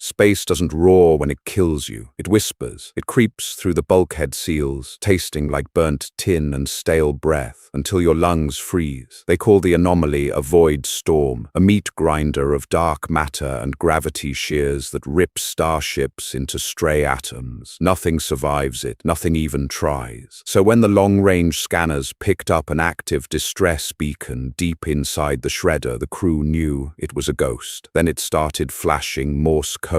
Space doesn't roar when it kills you. It whispers. It creeps through the bulkhead seals, tasting like burnt tin and stale breath, until your lungs freeze. They call the anomaly a void storm, a meat grinder of dark matter and gravity shears that rip starships into stray atoms. Nothing survives it. Nothing even tries. So when the long-range scanners picked up an active distress beacon deep inside the shredder, the crew knew it was a ghost. Then it started flashing Morse code.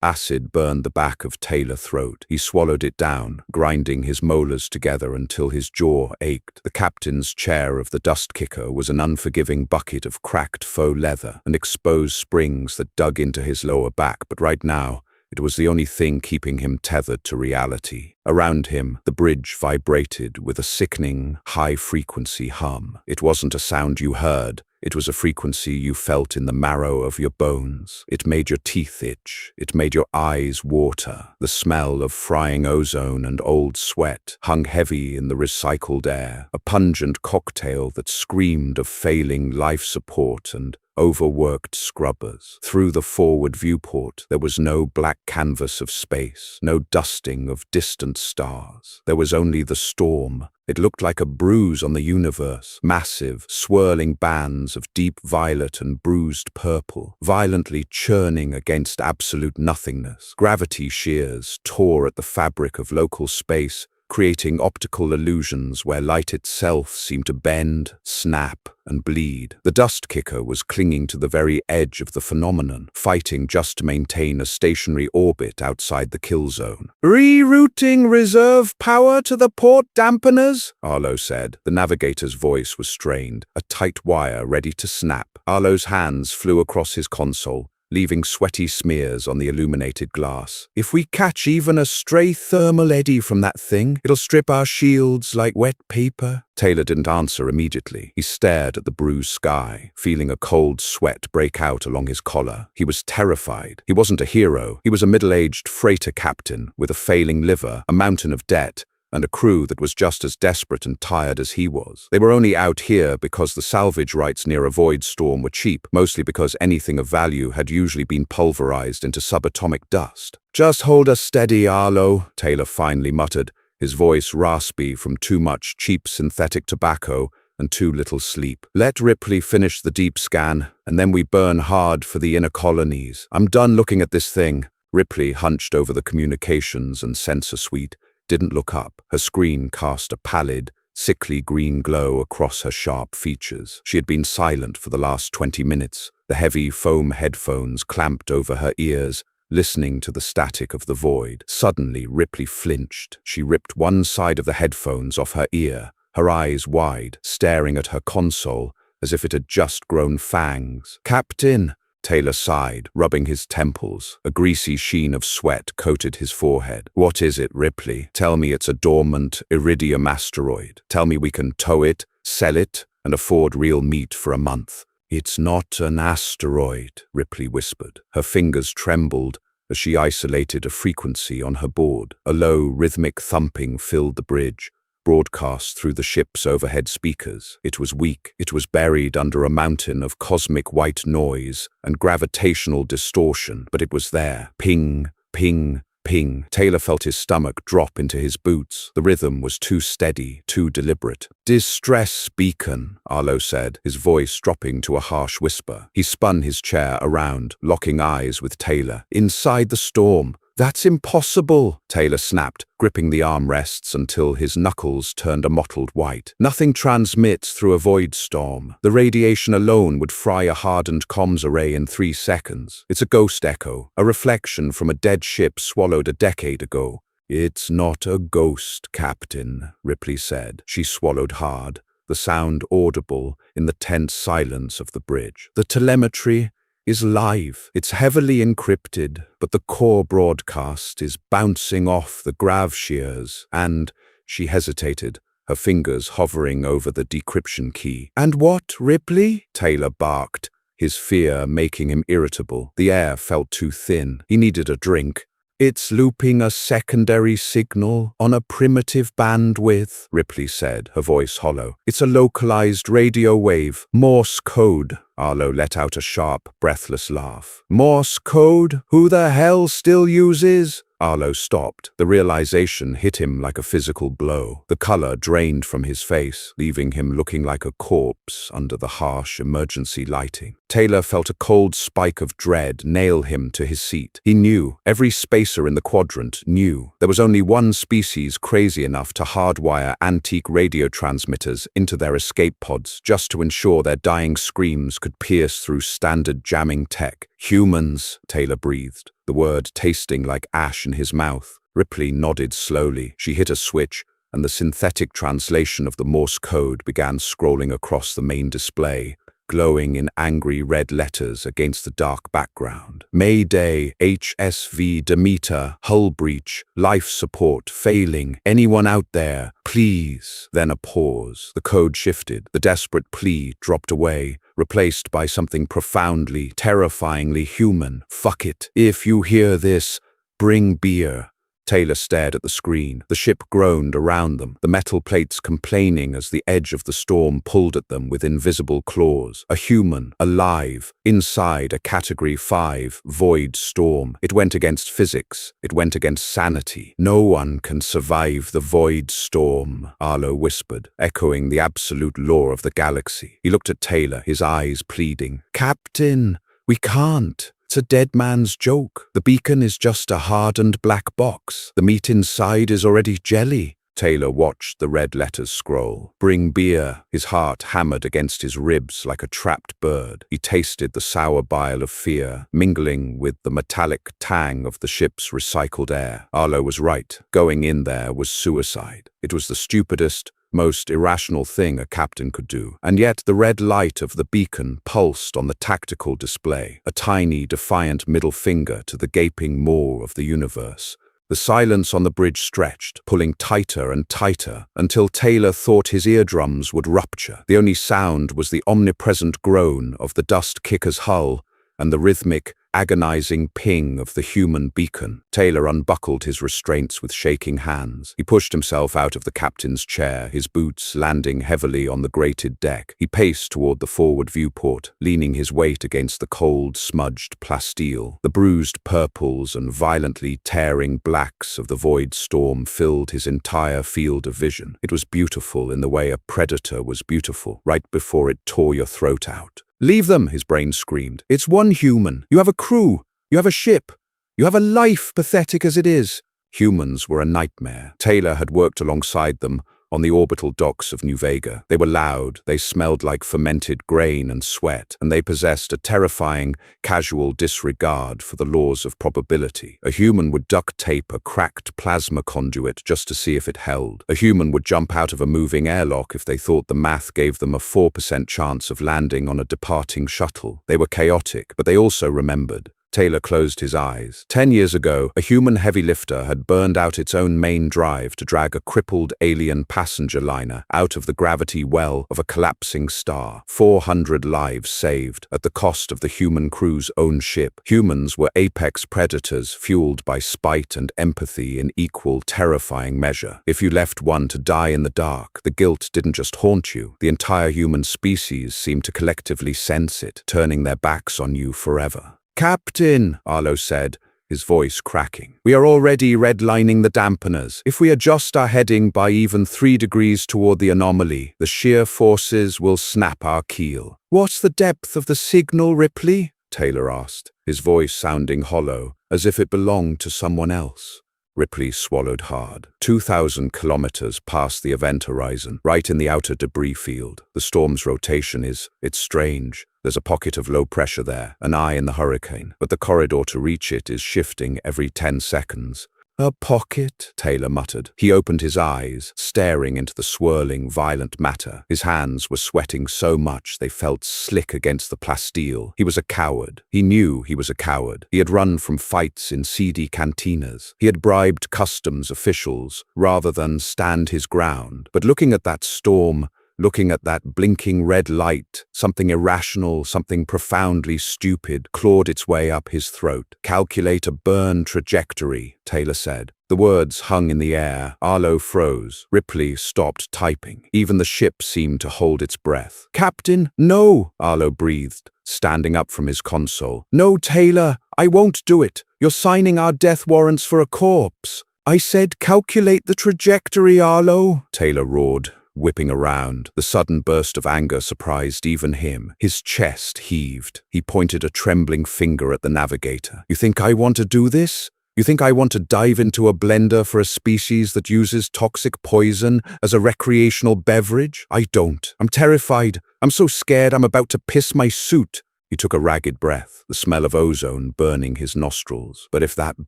Acid burned the back of Taylor's throat. He swallowed it down, grinding his molars together until his jaw ached. The captain's chair of the dust kicker was an unforgiving bucket of cracked faux leather and exposed springs that dug into his lower back, but right now, it was the only thing keeping him tethered to reality. Around him, the bridge vibrated with a sickening, high-frequency hum. It wasn't a sound you heard. It was a frequency you felt in the marrow of your bones. It made your teeth itch. It made your eyes water. The smell of frying ozone and old sweat hung heavy in the recycled air, a pungent cocktail that screamed of failing life support and overworked scrubbers. Through the forward viewport, there was no black canvas of space, no dusting of distant stars. There was only the storm. It looked like a bruise on the universe, massive, swirling bands of deep violet and bruised purple, violently churning against absolute nothingness. Gravity shears tore at the fabric of local space, creating optical illusions where light itself seemed to bend, snap, and bleed. The dust kicker was clinging to the very edge of the phenomenon, fighting just to maintain a stationary orbit outside the kill zone. "Rerouting reserve power to the port dampeners," Arlo said. The navigator's voice was strained, a tight wire ready to snap. Arlo's hands flew across his console, leaving sweaty smears on the illuminated glass. "If we catch even a stray thermal eddy from that thing, it'll strip our shields like wet paper." Taylor didn't answer immediately. He stared at the bruised sky, feeling a cold sweat break out along his collar. He was terrified. He wasn't a hero. He was a middle-aged freighter captain with a failing liver, a mountain of debt, and a crew that was just as desperate and tired as he was. They were only out here because the salvage rights near a void storm were cheap, mostly because anything of value had usually been pulverized into subatomic dust. "Just hold us steady, Arlo," Taylor finally muttered, his voice raspy from too much cheap synthetic tobacco and too little sleep. "Let Ripley finish the deep scan, and then we burn hard for the inner colonies. I'm done looking at this thing." Ripley hunched over the communications and sensor suite, didn't look up. Her screen cast a pallid, sickly green glow across her sharp features. She had been silent for the last 20 minutes, the heavy foam headphones clamped over her ears, listening to the static of the void. Suddenly, Ripley flinched. She ripped one side of the headphones off her ear, her eyes wide, staring at her console as if it had just grown fangs. "Captain," Taylor sighed, rubbing his temples. A greasy sheen of sweat coated his forehead. "What is it, Ripley? Tell me it's a dormant iridium asteroid. Tell me we can tow it, sell it, and afford real meat for a month." "It's not an asteroid," Ripley whispered. Her fingers trembled as she isolated a frequency on her board. A low, rhythmic thumping filled the bridge, broadcast through the ship's overhead speakers. It was weak. It was buried under a mountain of cosmic white noise and gravitational distortion, but it was there. Ping, ping, ping. Taylor felt his stomach drop into his boots. The rhythm was too steady, too deliberate. "Distress beacon," Arlo said, his voice dropping to a harsh whisper. He spun his chair around, locking eyes with Taylor. "Inside the storm." "That's impossible," Taylor snapped, gripping the armrests until his knuckles turned a mottled white. "Nothing transmits through a void storm. The radiation alone would fry a hardened comms array in 3 seconds. It's a ghost echo, a reflection from a dead ship swallowed a decade ago." "It's not a ghost, Captain," Ripley said. She swallowed hard, the sound audible in the tense silence of the bridge. "The telemetry is live. It's heavily encrypted, but the core broadcast is bouncing off the grav shears, and," she hesitated, her fingers hovering over the decryption key. "And what, Ripley?" Taylor barked, his fear making him irritable. The air felt too thin. He needed a drink. It's looping a secondary signal on a primitive bandwidth, Ripley said, her voice hollow. It's a localized radio wave. Morse code. Arlo let out a sharp, breathless laugh. Morse code? Who the hell still uses? Arlo stopped. The realization hit him like a physical blow. The color drained from his face, leaving him looking like a corpse under the harsh emergency lighting. Taylor felt a cold spike of dread nail him to his seat. He knew, every spacer in the quadrant knew, there was only one species crazy enough to hardwire antique radio transmitters into their escape pods just to ensure their dying screams could pierce through standard jamming tech. Humans, Taylor breathed, the word tasting like ash in his mouth. Ripley nodded slowly. She hit a switch, and the synthetic translation of the Morse code began scrolling across the main display, glowing in angry red letters against the dark background. Mayday, HSV Demeter, hull breach, life support failing. Anyone out there, please. Then a pause. The code shifted. The desperate plea dropped away, replaced by something profoundly, terrifyingly human. Fuck it. If you hear this, bring beer. Taylor stared at the screen. The ship groaned around them, the metal plates complaining as the edge of the storm pulled at them with invisible claws. A human, alive, inside a Category 5 void storm. It went against physics. It went against sanity. No one can survive the void storm, Arlo whispered, echoing the absolute law of the galaxy. He looked at Taylor, his eyes pleading. Captain, we can't. It's a dead man's joke. The beacon is just a hardened black box. The meat inside is already jelly. Taylor watched the red letters scroll. Bring beer. His heart hammered against his ribs like a trapped bird. He tasted the sour bile of fear, mingling with the metallic tang of the ship's recycled air. Arlo was right. Going in there was suicide. It was the stupidest, most irrational thing a captain could do. And yet the red light of the beacon pulsed on the tactical display, a tiny, defiant middle finger to the gaping maw of the universe. The silence on the bridge stretched, pulling tighter and tighter, until Taylor thought his eardrums would rupture. The only sound was the omnipresent groan of the dust kicker's hull and the rhythmic, agonizing ping of the human beacon. Taylor unbuckled his restraints with shaking hands. He pushed himself out of the captain's chair, his boots landing heavily on the grated deck. He paced toward the forward viewport, leaning his weight against the cold, smudged plasteel. The bruised purples and violently tearing blacks of the void storm filled his entire field of vision. It was beautiful in the way a predator was beautiful, right before it tore your throat out. Leave them, his brain screamed. It's one human. You have a crew. You have a ship. You have a life, pathetic as it is. Humans were a nightmare. Taylor had worked alongside them on the orbital docks of New Vega. They were loud, they smelled like fermented grain and sweat, and they possessed a terrifying, casual disregard for the laws of probability. A human would duct tape a cracked plasma conduit just to see if it held. A human would jump out of a moving airlock if they thought the math gave them a 4% chance of landing on a departing shuttle. They were chaotic, but they also remembered. Taylor closed his eyes. 10 years ago, a human heavy lifter had burned out its own main drive to drag a crippled alien passenger liner out of the gravity well of a collapsing star. 400 lives saved, at the cost of the human crew's own ship. Humans were apex predators fueled by spite and empathy in equal, terrifying measure. If you left one to die in the dark, the guilt didn't just haunt you. The entire human species seemed to collectively sense it, turning their backs on you forever. Captain, Arlo said, his voice cracking. We are already redlining the dampeners. If we adjust our heading by even 3 degrees toward the anomaly, the shear forces will snap our keel. What's the depth of the signal, Ripley? Taylor asked, his voice sounding hollow, as if it belonged to someone else. Ripley swallowed hard. 2,000 kilometers past the event horizon, right in the outer debris field. The storm's rotation it's strange. There's a pocket of low pressure there, an eye in the hurricane, but the corridor to reach it is shifting every 10 seconds. A pocket, Taylor muttered. He opened his eyes, staring into the swirling, violent matter. His hands were sweating so much they felt slick against the plasteel. He was a coward. He knew he was a coward. He had run from fights in seedy cantinas. He had bribed customs officials rather than stand his ground. But looking at that storm, looking at that blinking red light. Something irrational, something profoundly stupid, clawed its way up his throat. "Calculate a burn trajectory," Taylor said. The words hung in the air. Arlo froze. Ripley stopped typing. Even the ship seemed to hold its breath. "Captain, no," Arlo breathed, standing up from his console. "No, Taylor, I won't do it. You're signing our death warrants for a corpse." "I said calculate the trajectory, Arlo," Taylor roared, whipping around. The sudden burst of anger surprised even him. His chest heaved. He pointed a trembling finger at the Navigator. "You think I want to do this? You think I want to dive into a blender for a species that uses toxic poison as a recreational beverage? I don't. I'm terrified. I'm so scared I'm about to piss my suit." He took a ragged breath, the smell of ozone burning his nostrils. But if that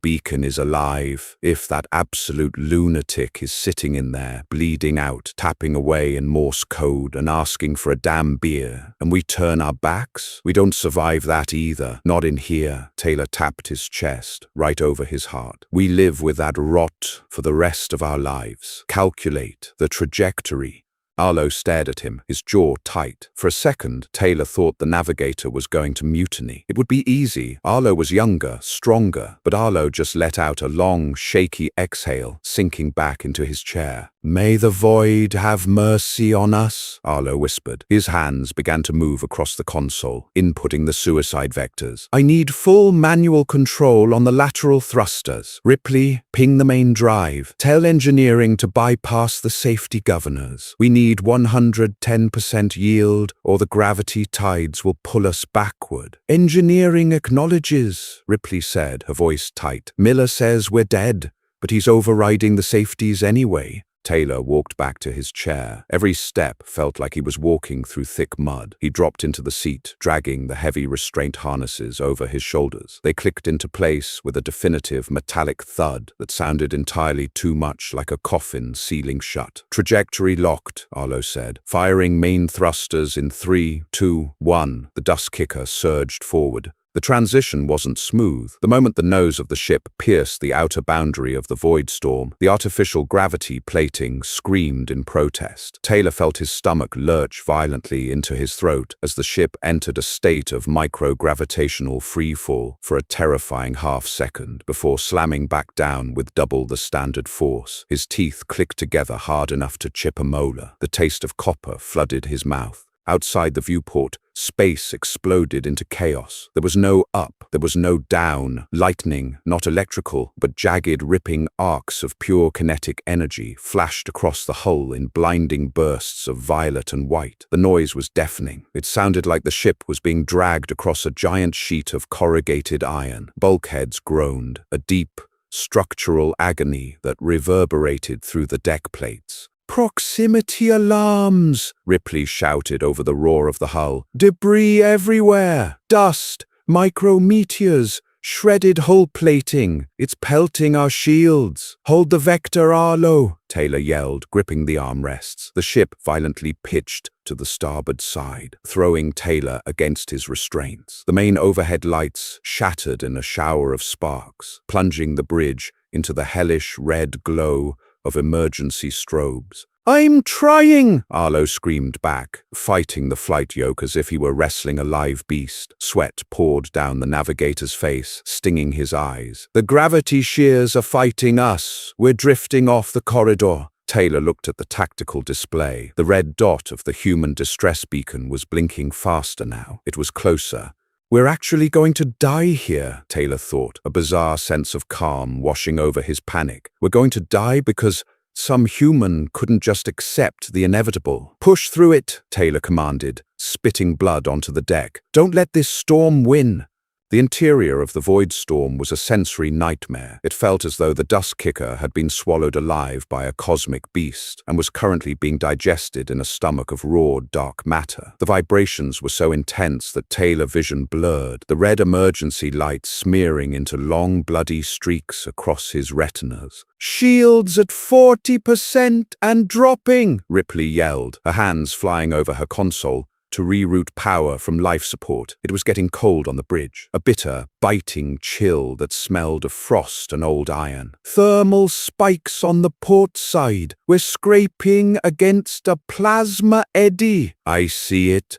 beacon is alive, if that absolute lunatic is sitting in there, bleeding out, tapping away in Morse code and asking for a damn beer, and we turn our backs, we don't survive that either. Not in here. Taylor tapped his chest, right over his heart. We live with that rot for the rest of our lives. Calculate the trajectory. Arlo stared at him, his jaw tight. For a second, Taylor thought the Navigator was going to mutiny. It would be easy. Arlo was younger, stronger, but Arlo just let out a long, shaky exhale, sinking back into his chair. "May the void have mercy on us," Arlo whispered. His hands began to move across the console, inputting the suicide vectors. "I need full manual control on the lateral thrusters. Ripley, ping the main drive. Tell engineering to bypass the safety governors. We need 110% yield, or the gravity tides will pull us backward." "Engineering acknowledges," Ripley said, her voice tight. "Miller says we're dead, but he's overriding the safeties anyway." Taylor walked back to his chair. Every step felt like he was walking through thick mud. He dropped into the seat, dragging the heavy restraint harnesses over his shoulders. They clicked into place with a definitive metallic thud that sounded entirely too much like a coffin sealing shut. "Trajectory locked," Arlo said. "Firing main thrusters in 3, 2, 1. The dust kicker surged forward. The transition wasn't smooth. The moment the nose of the ship pierced the outer boundary of the void storm, the artificial gravity plating screamed in protest. Taylor felt his stomach lurch violently into his throat as the ship entered a state of micro-gravitational freefall for a terrifying half-second before slamming back down with double the standard force. His teeth clicked together hard enough to chip a molar. The taste of copper flooded his mouth. Outside the viewport, space exploded into chaos. There was no up, there was no down. Lightning, not electrical, but jagged, ripping arcs of pure kinetic energy flashed across the hull in blinding bursts of violet and white. The noise was deafening. It sounded like the ship was being dragged across a giant sheet of corrugated iron. Bulkheads groaned, a deep, structural agony that reverberated through the deck plates. "Proximity alarms!" Ripley shouted over the roar of the hull. "Debris everywhere! Dust! Micrometeors! Shredded hull plating! It's pelting our shields! Hold the vector, Arlo!" Taylor yelled, gripping the armrests. The ship violently pitched to the starboard side, throwing Taylor against his restraints. The main overhead lights shattered in a shower of sparks, plunging the bridge into the hellish red glow of emergency strobes. "I'm trying!" Arlo screamed back, fighting the flight yoke as if he were wrestling a live beast. Sweat poured down the Navigator's face, stinging his eyes. "The gravity shears are fighting us. We're drifting off the corridor." Taylor looked at the tactical display. The red dot of the human distress beacon was blinking faster now. It was closer. "We're actually going to die here," Taylor thought, a bizarre sense of calm washing over his panic. "We're going to die because some human couldn't just accept the inevitable." "Push through it," Taylor commanded, spitting blood onto the deck. "Don't let this storm win." The interior of the void storm was a sensory nightmare. It felt as though the dust kicker had been swallowed alive by a cosmic beast and was currently being digested in a stomach of raw, dark matter. The vibrations were so intense that Taylor vision blurred, the red emergency light smearing into long, bloody streaks across his retinas. "Shields at 40% and dropping," Ripley yelled, her hands flying over her console. to reroute power from life support. It was getting cold on the bridge, a bitter, biting chill that smelled of frost and old iron. Thermal spikes on the port side. We're scraping against a plasma eddy. I see it,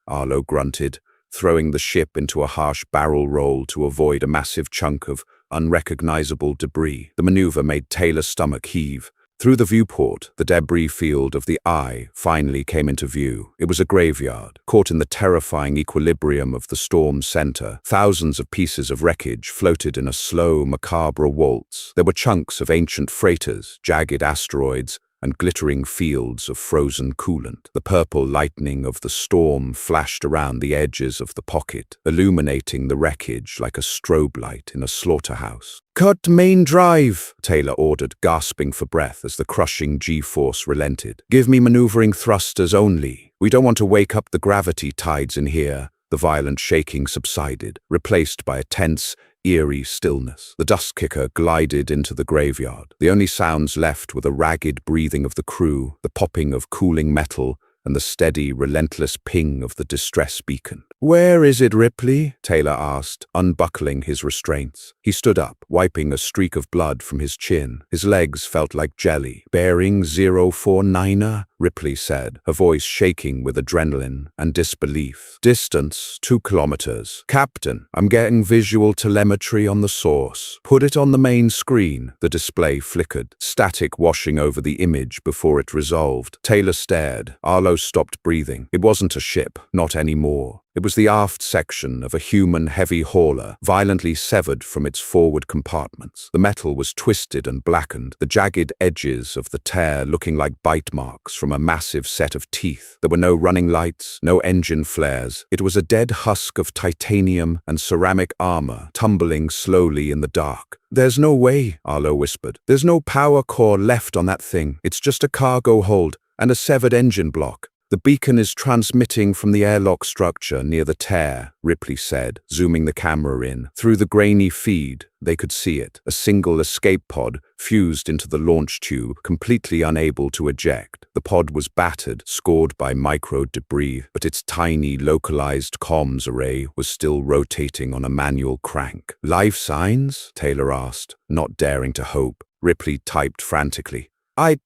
Arlo grunted, throwing the ship into a harsh barrel roll to avoid a massive chunk of unrecognizable debris. The maneuver made Taylor's stomach heave. Through the viewport, the debris field of the Eye finally came into view. It was a graveyard, caught in the terrifying equilibrium of the storm's center. Thousands of pieces of wreckage floated in a slow, macabre waltz. There were chunks of ancient freighters, jagged asteroids, and glittering fields of frozen coolant. The purple lightning of the storm flashed around the edges of the pocket, illuminating the wreckage like a strobe light in a slaughterhouse. "Cut main drive," Taylor ordered, gasping for breath as the crushing G-force relented. "Give me maneuvering thrusters only. We don't want to wake up the gravity tides in here." The violent shaking subsided, replaced by a tense, eerie stillness. The dust kicker glided into the graveyard. The only sounds left were the ragged breathing of the crew, the popping of cooling metal, and the steady, relentless ping of the distress beacon. "Where is it, Ripley?" Taylor asked, unbuckling his restraints. He stood up, wiping a streak of blood from his chin. His legs felt like jelly. "Bearing 049er," Ripley said, her voice shaking with adrenaline and disbelief. "Distance, 2 kilometers. Captain, I'm getting visual telemetry on the source. Put it on the main screen." The display flickered, static washing over the image before it resolved. Taylor stared. Arlo stopped breathing. It wasn't a ship, not anymore. It was the aft section of a human heavy hauler, violently severed from its forward compartments. The metal was twisted and blackened, the jagged edges of the tear looking like bite marks from a massive set of teeth. There were no running lights, no engine flares. It was a dead husk of titanium and ceramic armor, tumbling slowly in the dark. "There's no way," Arlo whispered. "There's no power core left on that thing. It's just a cargo hold and a severed engine block." "The beacon is transmitting from the airlock structure near the tear," Ripley said, zooming the camera in. Through the grainy feed, they could see it, a single escape pod fused into the launch tube, completely unable to eject. The pod was battered, scored by micro-debris, but its tiny, localized comms array was still rotating on a manual crank. "Life signs?" Taylor asked, not daring to hope. Ripley typed frantically. I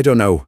don't know.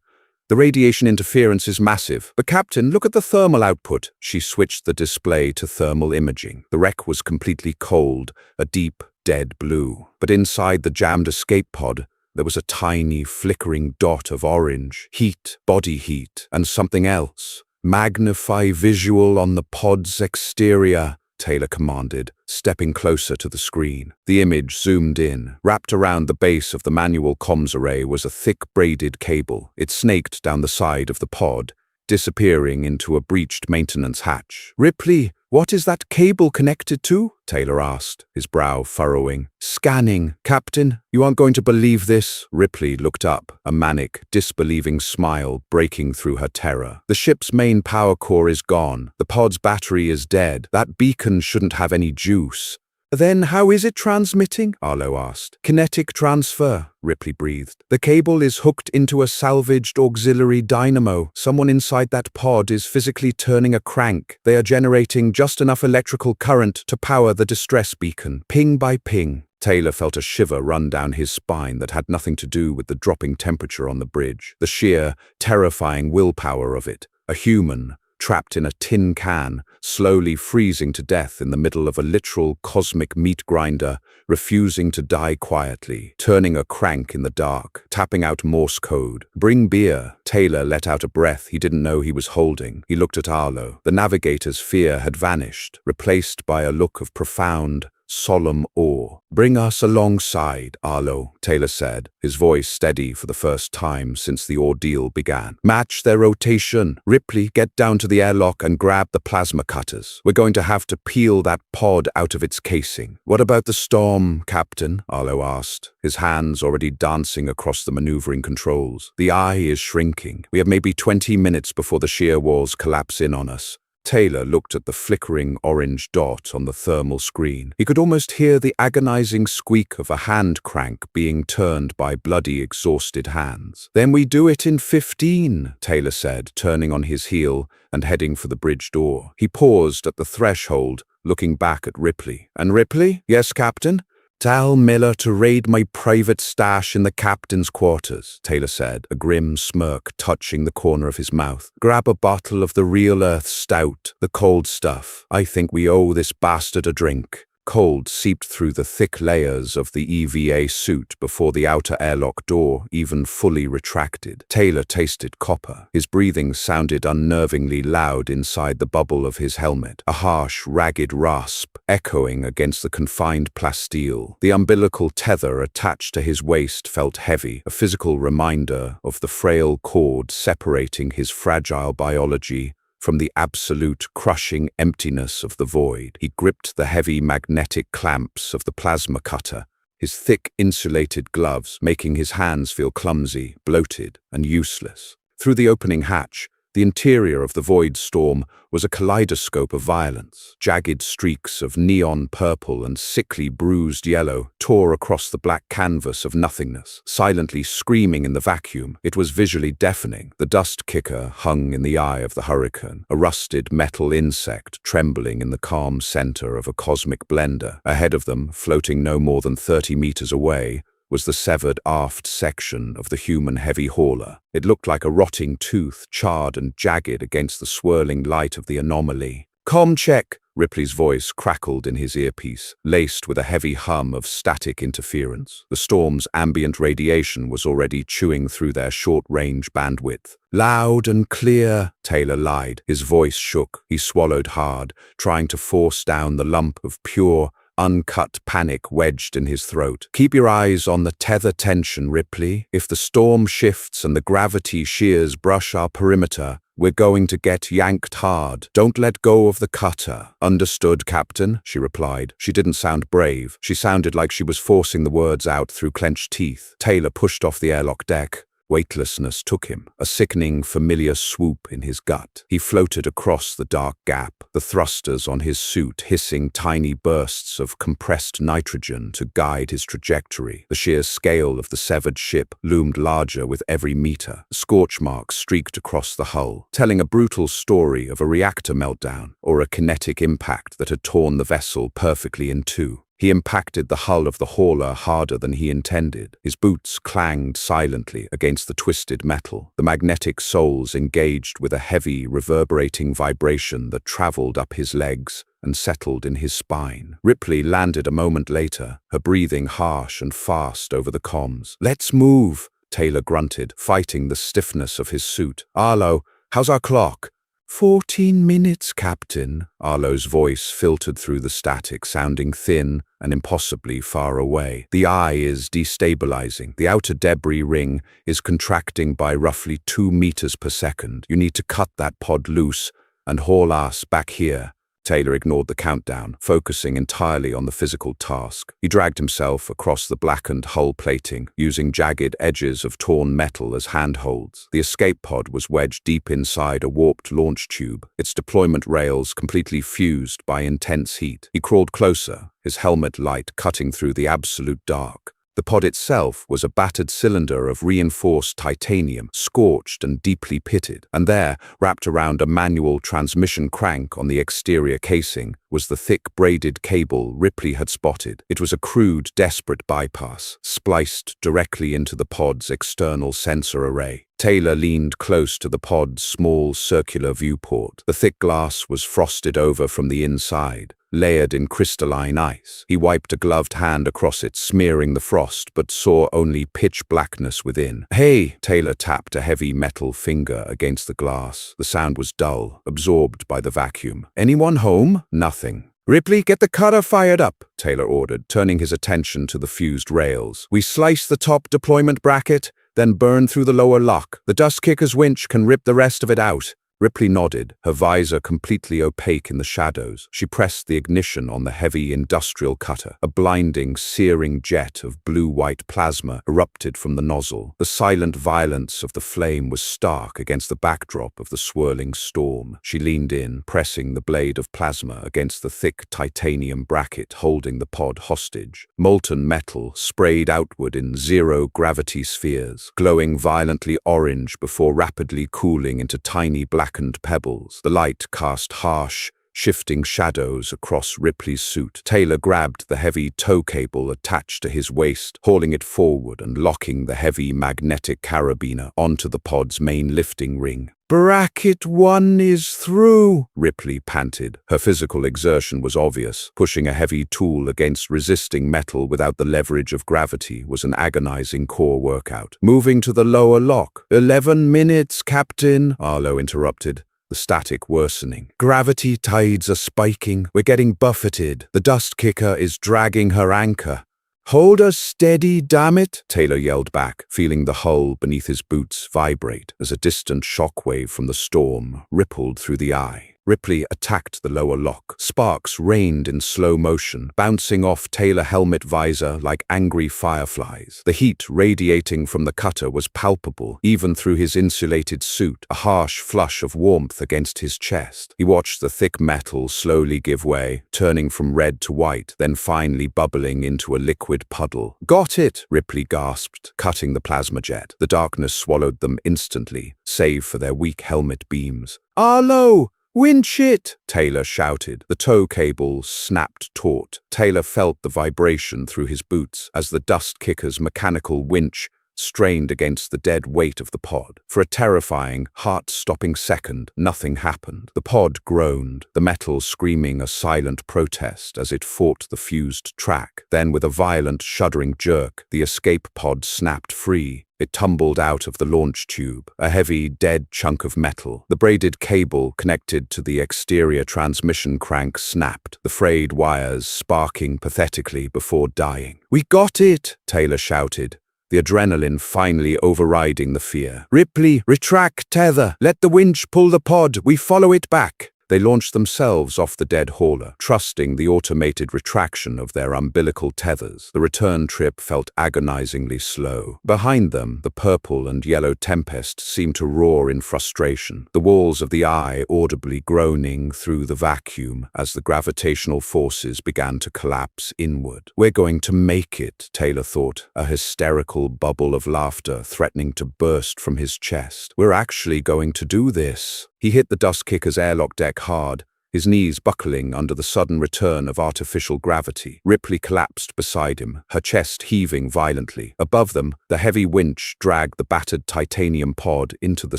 The radiation interference is massive. But Captain, look at the thermal output." She switched the display to thermal imaging. The wreck was completely cold, a deep, dead blue. But inside the jammed escape pod, there was a tiny, flickering dot of orange. Heat, body heat, and something else. "Magnify visual on the pod's exterior," Taylor commanded, stepping closer to the screen. The image zoomed in. Wrapped around the base of the manual comms array was a thick braided cable. It snaked down the side of the pod, disappearing into a breached maintenance hatch. "Ripley, what is that cable connected to?" Taylor asked, his brow furrowing. "Scanning. Captain, you aren't going to believe this." Ripley looked up, a manic, disbelieving smile breaking through her terror. "The ship's main power core is gone. The pod's battery is dead. That beacon shouldn't have any juice." "Then how is it transmitting?" Arlo asked. "Kinetic transfer," Ripley breathed. "The cable is hooked into a salvaged auxiliary dynamo. Someone inside that pod is physically turning a crank. They are generating just enough electrical current to power the distress beacon, ping by ping." Taylor felt a shiver run down his spine that had nothing to do with the dropping temperature on the bridge. The sheer, terrifying willpower of it. A human, trapped in a tin can, slowly freezing to death in the middle of a literal cosmic meat grinder, refusing to die quietly, turning a crank in the dark, tapping out Morse code. "Bring beer." Taylor let out a breath he didn't know he was holding. He looked at Arlo. The Navigator's fear had vanished, replaced by a look of profound, solemn awe. "Bring us alongside, Arlo," Taylor said, his voice steady for the first time since the ordeal began. "Match their rotation. Ripley, get down to the airlock and grab the plasma cutters. We're going to have to peel that pod out of its casing." "What about the storm, Captain?" Arlo asked, his hands already dancing across the maneuvering controls. "The Eye is shrinking. We have maybe 20 minutes before the shear walls collapse in on us." Taylor looked at the flickering orange dot on the thermal screen. He could almost hear the agonizing squeak of a hand crank being turned by bloody, exhausted hands. "Then we do it in 15, Taylor said, turning on his heel and heading for the bridge door. He paused at the threshold, looking back at Ripley. "And Ripley?" "Yes, Captain?" "Tell Miller to raid my private stash in the captain's quarters," Taylor said, a grim smirk touching the corner of his mouth. "Grab a bottle of the real earth stout, the cold stuff. I think we owe this bastard a drink." Cold seeped through the thick layers of the EVA suit before the outer airlock door even fully retracted. Taylor tasted copper. His breathing sounded unnervingly loud inside the bubble of his helmet, a harsh, ragged rasp echoing against the confined plasteel. The umbilical tether attached to his waist felt heavy, a physical reminder of the frail cord separating his fragile biology from the absolute, crushing emptiness of the void. He gripped the heavy magnetic clamps of the plasma cutter, his thick insulated gloves making his hands feel clumsy, bloated, and useless. Through the opening hatch, the interior of the void storm was a kaleidoscope of violence. Jagged streaks of neon purple and sickly bruised yellow tore across the black canvas of nothingness, silently screaming in the vacuum. It was visually deafening. The dust kicker hung in the eye of the hurricane, a rusted metal insect trembling in the calm center of a cosmic blender. Ahead of them, floating no more than 30 meters away, was the severed aft section of the human heavy hauler. It looked like a rotting tooth, charred and jagged against the swirling light of the anomaly. "Com check," Ripley's voice crackled in his earpiece, laced with a heavy hum of static interference. The storm's ambient radiation was already chewing through their short-range bandwidth. "Loud and clear," Taylor lied. His voice shook. He swallowed hard, trying to force down the lump of pure, uncut panic wedged in his throat. "Keep your eyes on the tether tension, Ripley. If the storm shifts and the gravity shears brush our perimeter, we're going to get yanked hard. Don't let go of the cutter." "Understood, Captain," she replied. She didn't sound brave. She sounded like she was forcing the words out through clenched teeth. Taylor pushed off the airlock deck. Weightlessness took him, a sickening, familiar swoop in his gut. He floated across the dark gap, the thrusters on his suit hissing tiny bursts of compressed nitrogen to guide his trajectory. The sheer scale of the severed ship loomed larger with every meter. Scorch marks streaked across the hull, telling a brutal story of a reactor meltdown or a kinetic impact that had torn the vessel perfectly in two. He impacted the hull of the hauler harder than he intended. His boots clanged silently against the twisted metal. The magnetic soles engaged with a heavy, reverberating vibration that traveled up his legs and settled in his spine. Ripley landed a moment later, her breathing harsh and fast over the comms. "Let's move," Taylor grunted, fighting the stiffness of his suit. "Arlo, how's our clock?" 14 minutes, Captain." Arlo's voice filtered through the static, sounding thin and impossibly far away. "The eye is destabilizing. The outer debris ring is contracting by roughly 2 meters per second. You need to cut that pod loose and haul us back here." Taylor ignored the countdown, focusing entirely on the physical task. He dragged himself across the blackened hull plating, using jagged edges of torn metal as handholds. The escape pod was wedged deep inside a warped launch tube, its deployment rails completely fused by intense heat. He crawled closer, his helmet light cutting through the absolute dark. The pod itself was a battered cylinder of reinforced titanium, scorched and deeply pitted. And there, wrapped around a manual transmission crank on the exterior casing, was the thick braided cable Ripley had spotted. It was a crude, desperate bypass, spliced directly into the pod's external sensor array. Taylor leaned close to the pod's small circular viewport. The thick glass was frosted over from the inside, layered in crystalline ice. He wiped a gloved hand across it, smearing the frost, but saw only pitch blackness within. "Hey!" Taylor tapped a heavy metal finger against the glass. The sound was dull, absorbed by the vacuum. "Anyone home?" "Nothing." "Ripley, get the cutter fired up," Taylor ordered, turning his attention to the fused rails. "We slice the top deployment bracket, then burn through the lower lock. The dust kicker's winch can rip the rest of it out." Ripley nodded, her visor completely opaque in the shadows. She pressed the ignition on the heavy industrial cutter. A blinding, searing jet of blue-white plasma erupted from the nozzle. The silent violence of the flame was stark against the backdrop of the swirling storm. She leaned in, pressing the blade of plasma against the thick titanium bracket holding the pod hostage. Molten metal sprayed outward in zero-gravity spheres, glowing violently orange before rapidly cooling into tiny blackened pebbles. The light cast harsh, shifting shadows across Ripley's suit. Taylor grabbed the heavy tow cable attached to his waist, hauling it forward and locking the heavy magnetic carabiner onto the pod's main lifting ring. "Bracket 1 is through," Ripley panted. Her physical exertion was obvious. Pushing a heavy tool against resisting metal without the leverage of gravity was an agonizing core workout. "Moving to the lower lock." 11 minutes, Captain," Arlo interrupted, the static worsening. "Gravity tides are spiking. We're getting buffeted. The dust kicker is dragging her anchor." "Hold us steady, damn it," Taylor yelled back, feeling the hull beneath his boots vibrate as a distant shockwave from the storm rippled through the eye. Ripley attacked the lower lock. Sparks rained in slow motion, bouncing off Taylor helmet visor like angry fireflies. The heat radiating from the cutter was palpable, even through his insulated suit, a harsh flush of warmth against his chest. He watched the thick metal slowly give way, turning from red to white, then finally bubbling into a liquid puddle. "Got it," Ripley gasped, cutting the plasma jet. The darkness swallowed them instantly, save for their weak helmet beams. "Arlo! Winch it!" Taylor shouted. The tow cable snapped taut. Taylor felt the vibration through his boots as the dust kicker's mechanical winch strained against the dead weight of the pod. For a terrifying, heart-stopping second, nothing happened. The pod groaned, the metal screaming a silent protest as it fought the fused track. Then, with a violent, shuddering jerk, the escape pod snapped free. It tumbled out of the launch tube, a heavy, dead chunk of metal. The braided cable connected to the exterior transmission crank snapped, the frayed wires sparking pathetically before dying. "We got it!" Taylor shouted, the adrenaline finally overriding the fear. "Ripley, retract tether. Let the winch pull the pod. We follow it back." They launched themselves off the dead hauler, trusting the automated retraction of their umbilical tethers. The return trip felt agonizingly slow. Behind them, the purple and yellow tempest seemed to roar in frustration, the walls of the eye audibly groaning through the vacuum as the gravitational forces began to collapse inward. "We're going to make it," Taylor thought, a hysterical bubble of laughter threatening to burst from his chest. "We're actually going to do this." He hit the dust kicker's airlock deck hard, his knees buckling under the sudden return of artificial gravity. Ripley collapsed beside him, her chest heaving violently. Above them, the heavy winch dragged the battered titanium pod into the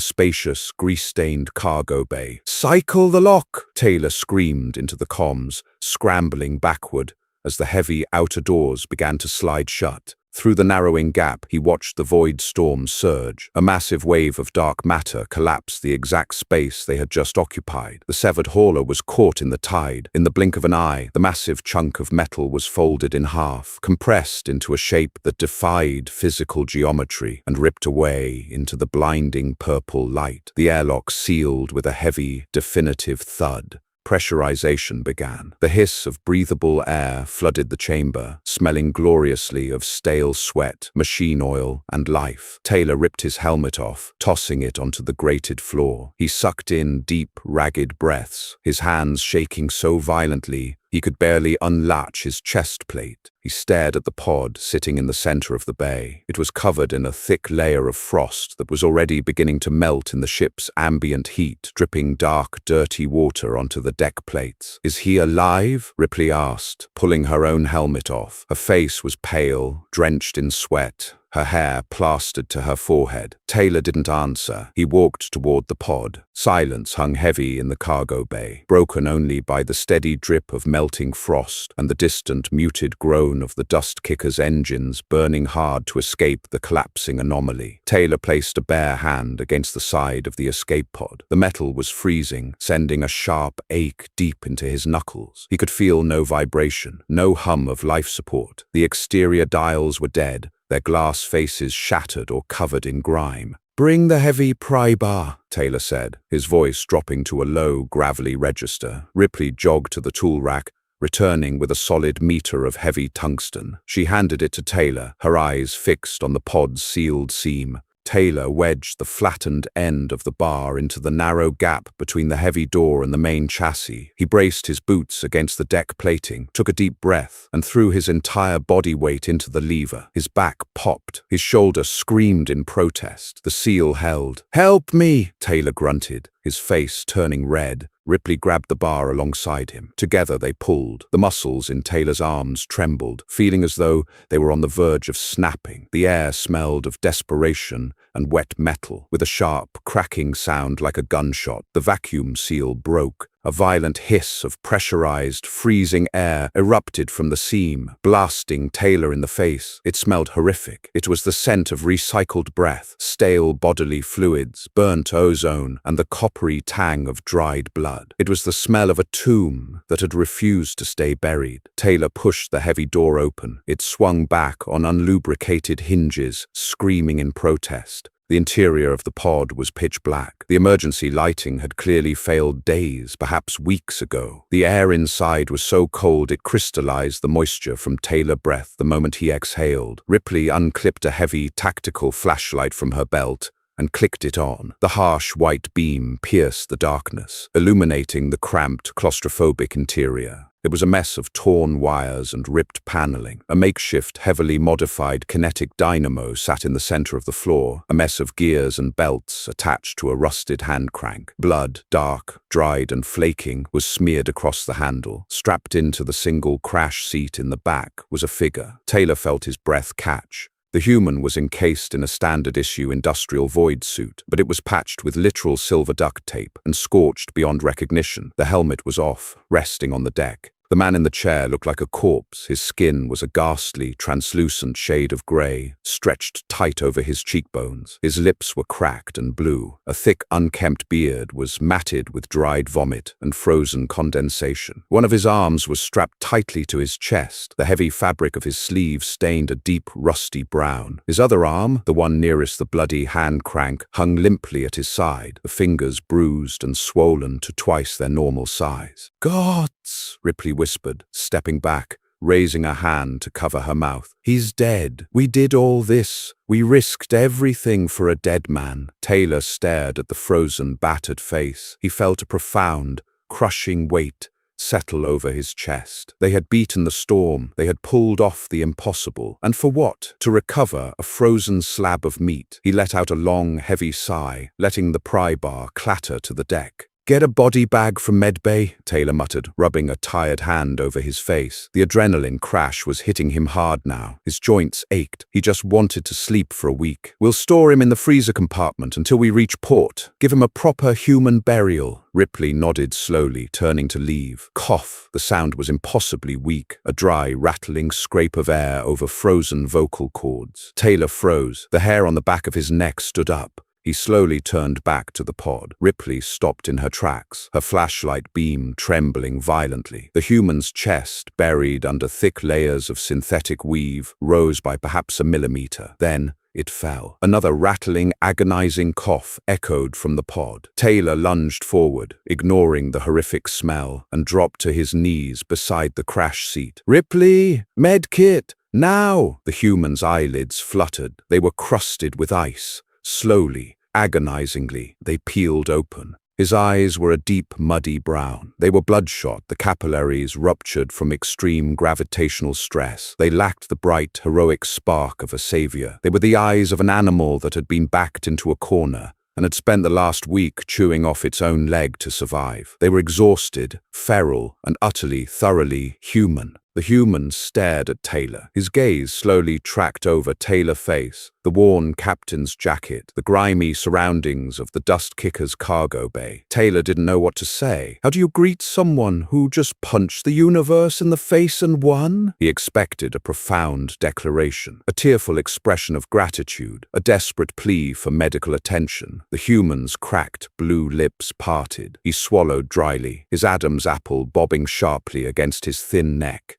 spacious, grease-stained cargo bay. "Cycle the lock!" Taylor screamed into the comms, scrambling backward as the heavy outer doors began to slide shut. Through the narrowing gap, he watched the void storm surge. A massive wave of dark matter collapsed the exact space they had just occupied. The severed hauler was caught in the tide. In the blink of an eye, the massive chunk of metal was folded in half, compressed into a shape that defied physical geometry, and ripped away into the blinding purple light. The airlock sealed with a heavy, definitive thud. Pressurization began. The hiss of breathable air flooded the chamber, smelling gloriously of stale sweat, machine oil, and life. Taylor ripped his helmet off, tossing it onto the grated floor. He sucked in deep, ragged breaths, his hands shaking so violently he could barely unlatch his chest plate. He stared at the pod sitting in the center of the bay. It was covered in a thick layer of frost that was already beginning to melt in the ship's ambient heat, dripping dark, dirty water onto the deck plates. "Is he alive?" Ripley asked, pulling her own helmet off. Her face was pale, drenched in sweat, her hair plastered to her forehead. Taylor didn't answer. He walked toward the pod. Silence hung heavy in the cargo bay, broken only by the steady drip of melting frost and the distant, muted groan of the dust kicker's engines burning hard to escape the collapsing anomaly. Taylor placed a bare hand against the side of the escape pod. The metal was freezing, sending a sharp ache deep into his knuckles. He could feel no vibration, no hum of life support. The exterior dials were dead, their glass faces shattered or covered in grime. "Bring the heavy pry bar," Taylor said, his voice dropping to a low, gravelly register. Ripley jogged to the tool rack, returning with a solid meter of heavy tungsten. She handed it to Taylor, her eyes fixed on the pod's sealed seam. Taylor wedged the flattened end of the bar into the narrow gap between the heavy door and the main chassis. He braced his boots against the deck plating, took a deep breath, and threw his entire body weight into the lever. His back popped. His shoulder screamed in protest. The seal held. "Help me!" Taylor grunted, his face turning red. Ripley grabbed the bar alongside him. Together they pulled. The muscles in Taylor's arms trembled, feeling as though they were on the verge of snapping. The air smelled of desperation and wet metal, with a sharp, cracking sound like a gunshot. The vacuum seal broke. A violent hiss of pressurized, freezing air erupted from the seam, blasting Taylor in the face. It smelled horrific. It was the scent of recycled breath, stale bodily fluids, burnt ozone, and the coppery tang of dried blood. It was the smell of a tomb that had refused to stay buried. Taylor pushed the heavy door open. It swung back on unlubricated hinges, screaming in protest. The interior of the pod was pitch black. The emergency lighting had clearly failed days, perhaps weeks ago. The air inside was so cold it crystallized the moisture from Taylor's breath the moment he exhaled. Ripley unclipped a heavy tactical flashlight from her belt and clicked it on. The harsh white beam pierced the darkness, illuminating the cramped, claustrophobic interior. It was a mess of torn wires and ripped paneling. A makeshift, heavily modified kinetic dynamo sat in the center of the floor, a mess of gears and belts attached to a rusted hand crank. Blood, dark, dried and flaking, was smeared across the handle. Strapped into the single crash seat in the back was a figure. Taylor felt his breath catch. The human was encased in a standard-issue industrial void suit, but it was patched with literal silver duct tape and scorched beyond recognition. The helmet was off, resting on the deck. The man in the chair looked like a corpse. His skin was a ghastly, translucent shade of gray, stretched tight over his cheekbones. His lips were cracked and blue. A thick, unkempt beard was matted with dried vomit and frozen condensation. One of his arms was strapped tightly to his chest. The heavy fabric of his sleeve stained a deep, rusty brown. His other arm, the one nearest the bloody hand crank, hung limply at his side, the fingers bruised and swollen to twice their normal size. "Gods!" Ripley whispered, stepping back, raising a hand to cover her mouth. "He's dead. We did all this. We risked everything for a dead man." Taylor stared at the frozen, battered face. He felt a profound, crushing weight settle over his chest. They had beaten the storm. They had pulled off the impossible. And for what? To recover a frozen slab of meat. He let out a long, heavy sigh, letting the pry bar clatter to the deck. "Get a body bag from medbay," Taylor muttered, rubbing a tired hand over his face. The adrenaline crash was hitting him hard now. His joints ached. He just wanted to sleep for a week. "We'll store him in the freezer compartment until we reach port. Give him a proper human burial." Ripley nodded slowly, turning to leave. Cough. The sound was impossibly weak, a dry, rattling scrape of air over frozen vocal cords. Taylor froze. The hair on the back of his neck stood up. He slowly turned back to the pod. Ripley stopped in her tracks, her flashlight beam trembling violently. The human's chest, buried under thick layers of synthetic weave, rose by perhaps a millimeter. Then it fell. Another rattling, agonizing cough echoed from the pod. Taylor lunged forward, ignoring the horrific smell, and dropped to his knees beside the crash seat. "Ripley! Medkit! Now!" The human's eyelids fluttered. They were crusted with ice. Slowly, agonizingly, they peeled open. His eyes were a deep, muddy brown. They were bloodshot, the capillaries ruptured from extreme gravitational stress. They lacked the bright, heroic spark of a savior. They were the eyes of an animal that had been backed into a corner and had spent the last week chewing off its own leg to survive. They were exhausted, feral, and utterly, thoroughly human. The human stared at Taylor. His gaze slowly tracked over Taylor's face, the worn captain's jacket, the grimy surroundings of the dust kicker's cargo bay. Taylor didn't know what to say. How do you greet someone who just punched the universe in the face and won? He expected a profound declaration, a tearful expression of gratitude, a desperate plea for medical attention. The human's cracked blue lips parted. He swallowed dryly, his Adam's apple bobbing sharply against his thin neck.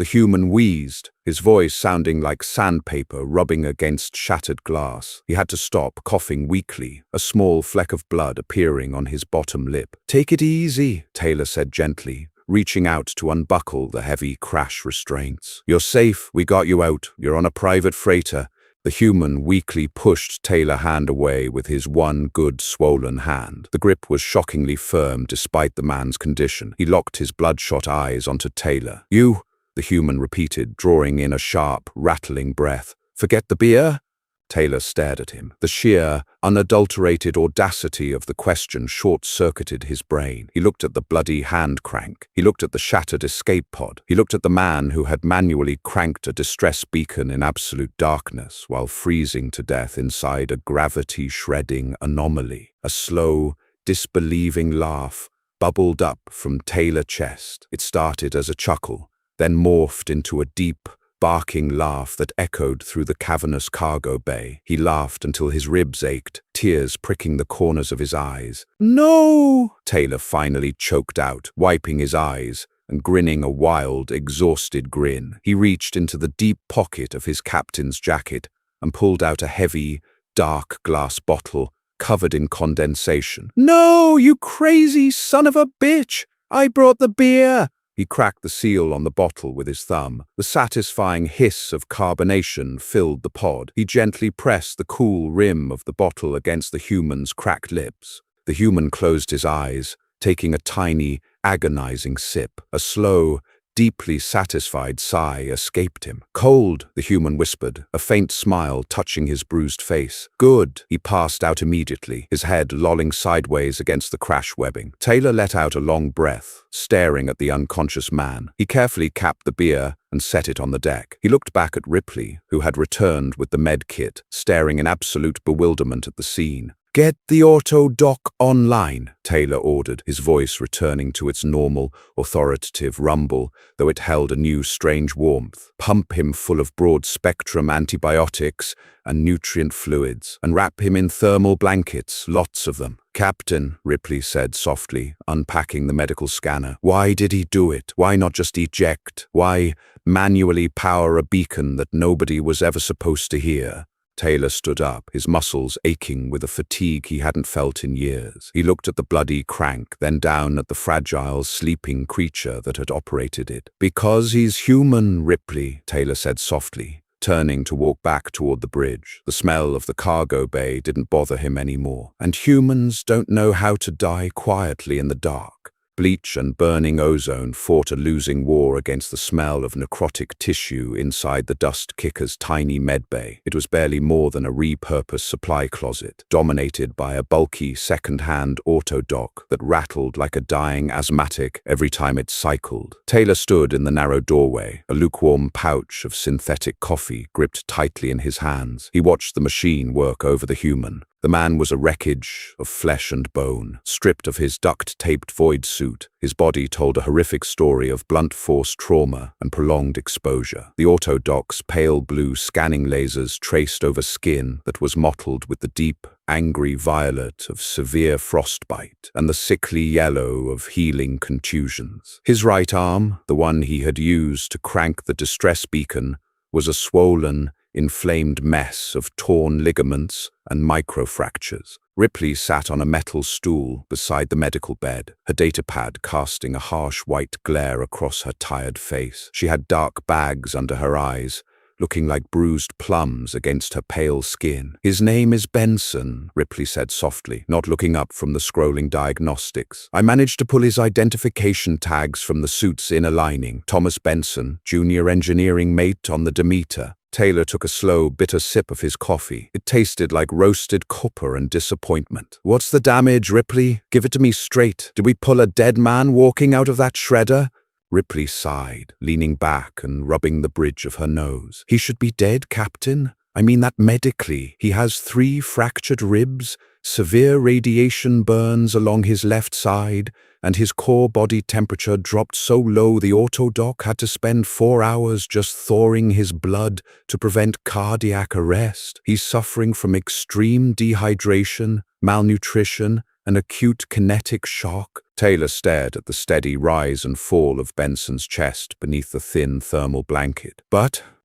The human wheezed, his voice sounding like sandpaper rubbing against shattered glass. He had to stop, coughing weakly, a small fleck of blood appearing on his bottom lip. "Take it easy," Taylor said gently, reaching out to unbuckle the heavy crash restraints. "You're safe, we got you out, you're on a private freighter." The human weakly pushed Taylor's hand away with his one good swollen hand. The grip was shockingly firm despite the man's condition. He locked his bloodshot eyes onto Taylor. "You," the human repeated, drawing in a sharp, rattling breath. "Forget the beer?" Taylor stared at him. The sheer, unadulterated audacity of the question short-circuited his brain. He looked at the bloody hand crank. He looked at the shattered escape pod. He looked at the man who had manually cranked a distress beacon in absolute darkness while freezing to death inside a gravity-shredding anomaly. A slow, disbelieving laugh bubbled up from Taylor's chest. It started as a chuckle, then morphed into a deep, barking laugh that echoed through the cavernous cargo bay. He laughed until his ribs ached, tears pricking the corners of his eyes. "No!" Taylor finally choked out, wiping his eyes and grinning a wild, exhausted grin. He reached into the deep pocket of his captain's jacket and pulled out a heavy, dark glass bottle covered in condensation. "No, you crazy son of a bitch! I brought the beer!" He cracked the seal on the bottle with his thumb. The satisfying hiss of carbonation filled the pod. He gently pressed the cool rim of the bottle against the human's cracked lips. The human closed his eyes, taking a tiny, agonizing sip. A slow, deeply satisfied sigh escaped him. "Cold," the human whispered, a faint smile touching his bruised face. "Good." He passed out immediately, his head lolling sideways against the crash webbing. Taylor let out a long breath, staring at the unconscious man. He carefully capped the beer and set it on the deck. He looked back at Ripley, who had returned with the med kit, staring in absolute bewilderment at the scene. "Get the auto dock online," Taylor ordered, his voice returning to its normal, authoritative rumble, though it held a new strange warmth. "Pump him full of broad-spectrum antibiotics and nutrient fluids, and wrap him in thermal blankets, lots of them." "Captain," Ripley said softly, unpacking the medical scanner. "Why did he do it? Why not just eject? Why manually power a beacon that nobody was ever supposed to hear?" Taylor stood up, his muscles aching with a fatigue he hadn't felt in years. He looked at the bloody crank, then down at the fragile, sleeping creature that had operated it. "Because he's human, Ripley," Taylor said softly, turning to walk back toward the bridge. The smell of the cargo bay didn't bother him anymore. "And humans don't know how to die quietly in the dark." Bleach and burning ozone fought a losing war against the smell of necrotic tissue inside the dust kicker's tiny medbay. It was barely more than a repurposed supply closet, dominated by a bulky second-hand auto dock that rattled like a dying asthmatic every time it cycled. Taylor stood in the narrow doorway, a lukewarm pouch of synthetic coffee gripped tightly in his hands. He watched the machine work over the human. The man was a wreckage of flesh and bone, stripped of his duct-taped void suit. His body told a horrific story of blunt force trauma and prolonged exposure. The auto dock's pale blue scanning lasers traced over skin that was mottled with the deep, angry violet of severe frostbite and the sickly yellow of healing contusions. His right arm, the one he had used to crank the distress beacon, was a swollen, inflamed mess of torn ligaments and microfractures. Ripley sat on a metal stool beside the medical bed, her datapad casting a harsh white glare across her tired face. She had dark bags under her eyes, looking like bruised plums against her pale skin. "His name is Benson," Ripley said softly, not looking up from the scrolling diagnostics. "I managed to pull his identification tags from the suit's inner lining. Thomas Benson, junior engineering mate on the Demeter." Taylor took a slow, bitter sip of his coffee. It tasted like roasted copper and disappointment. "What's the damage, Ripley? Give it to me straight. Did we pull a dead man walking out of that shredder?" Ripley sighed, leaning back and rubbing the bridge of her nose. "He should be dead, Captain. I mean that medically. He has 3 fractured ribs, severe radiation burns along his left side, and his core body temperature dropped so low the autodoc had to spend 4 hours just thawing his blood to prevent cardiac arrest. He's suffering from extreme dehydration, malnutrition, and acute kinetic shock." Taylor stared at the steady rise and fall of Benson's chest beneath the thin thermal blanket.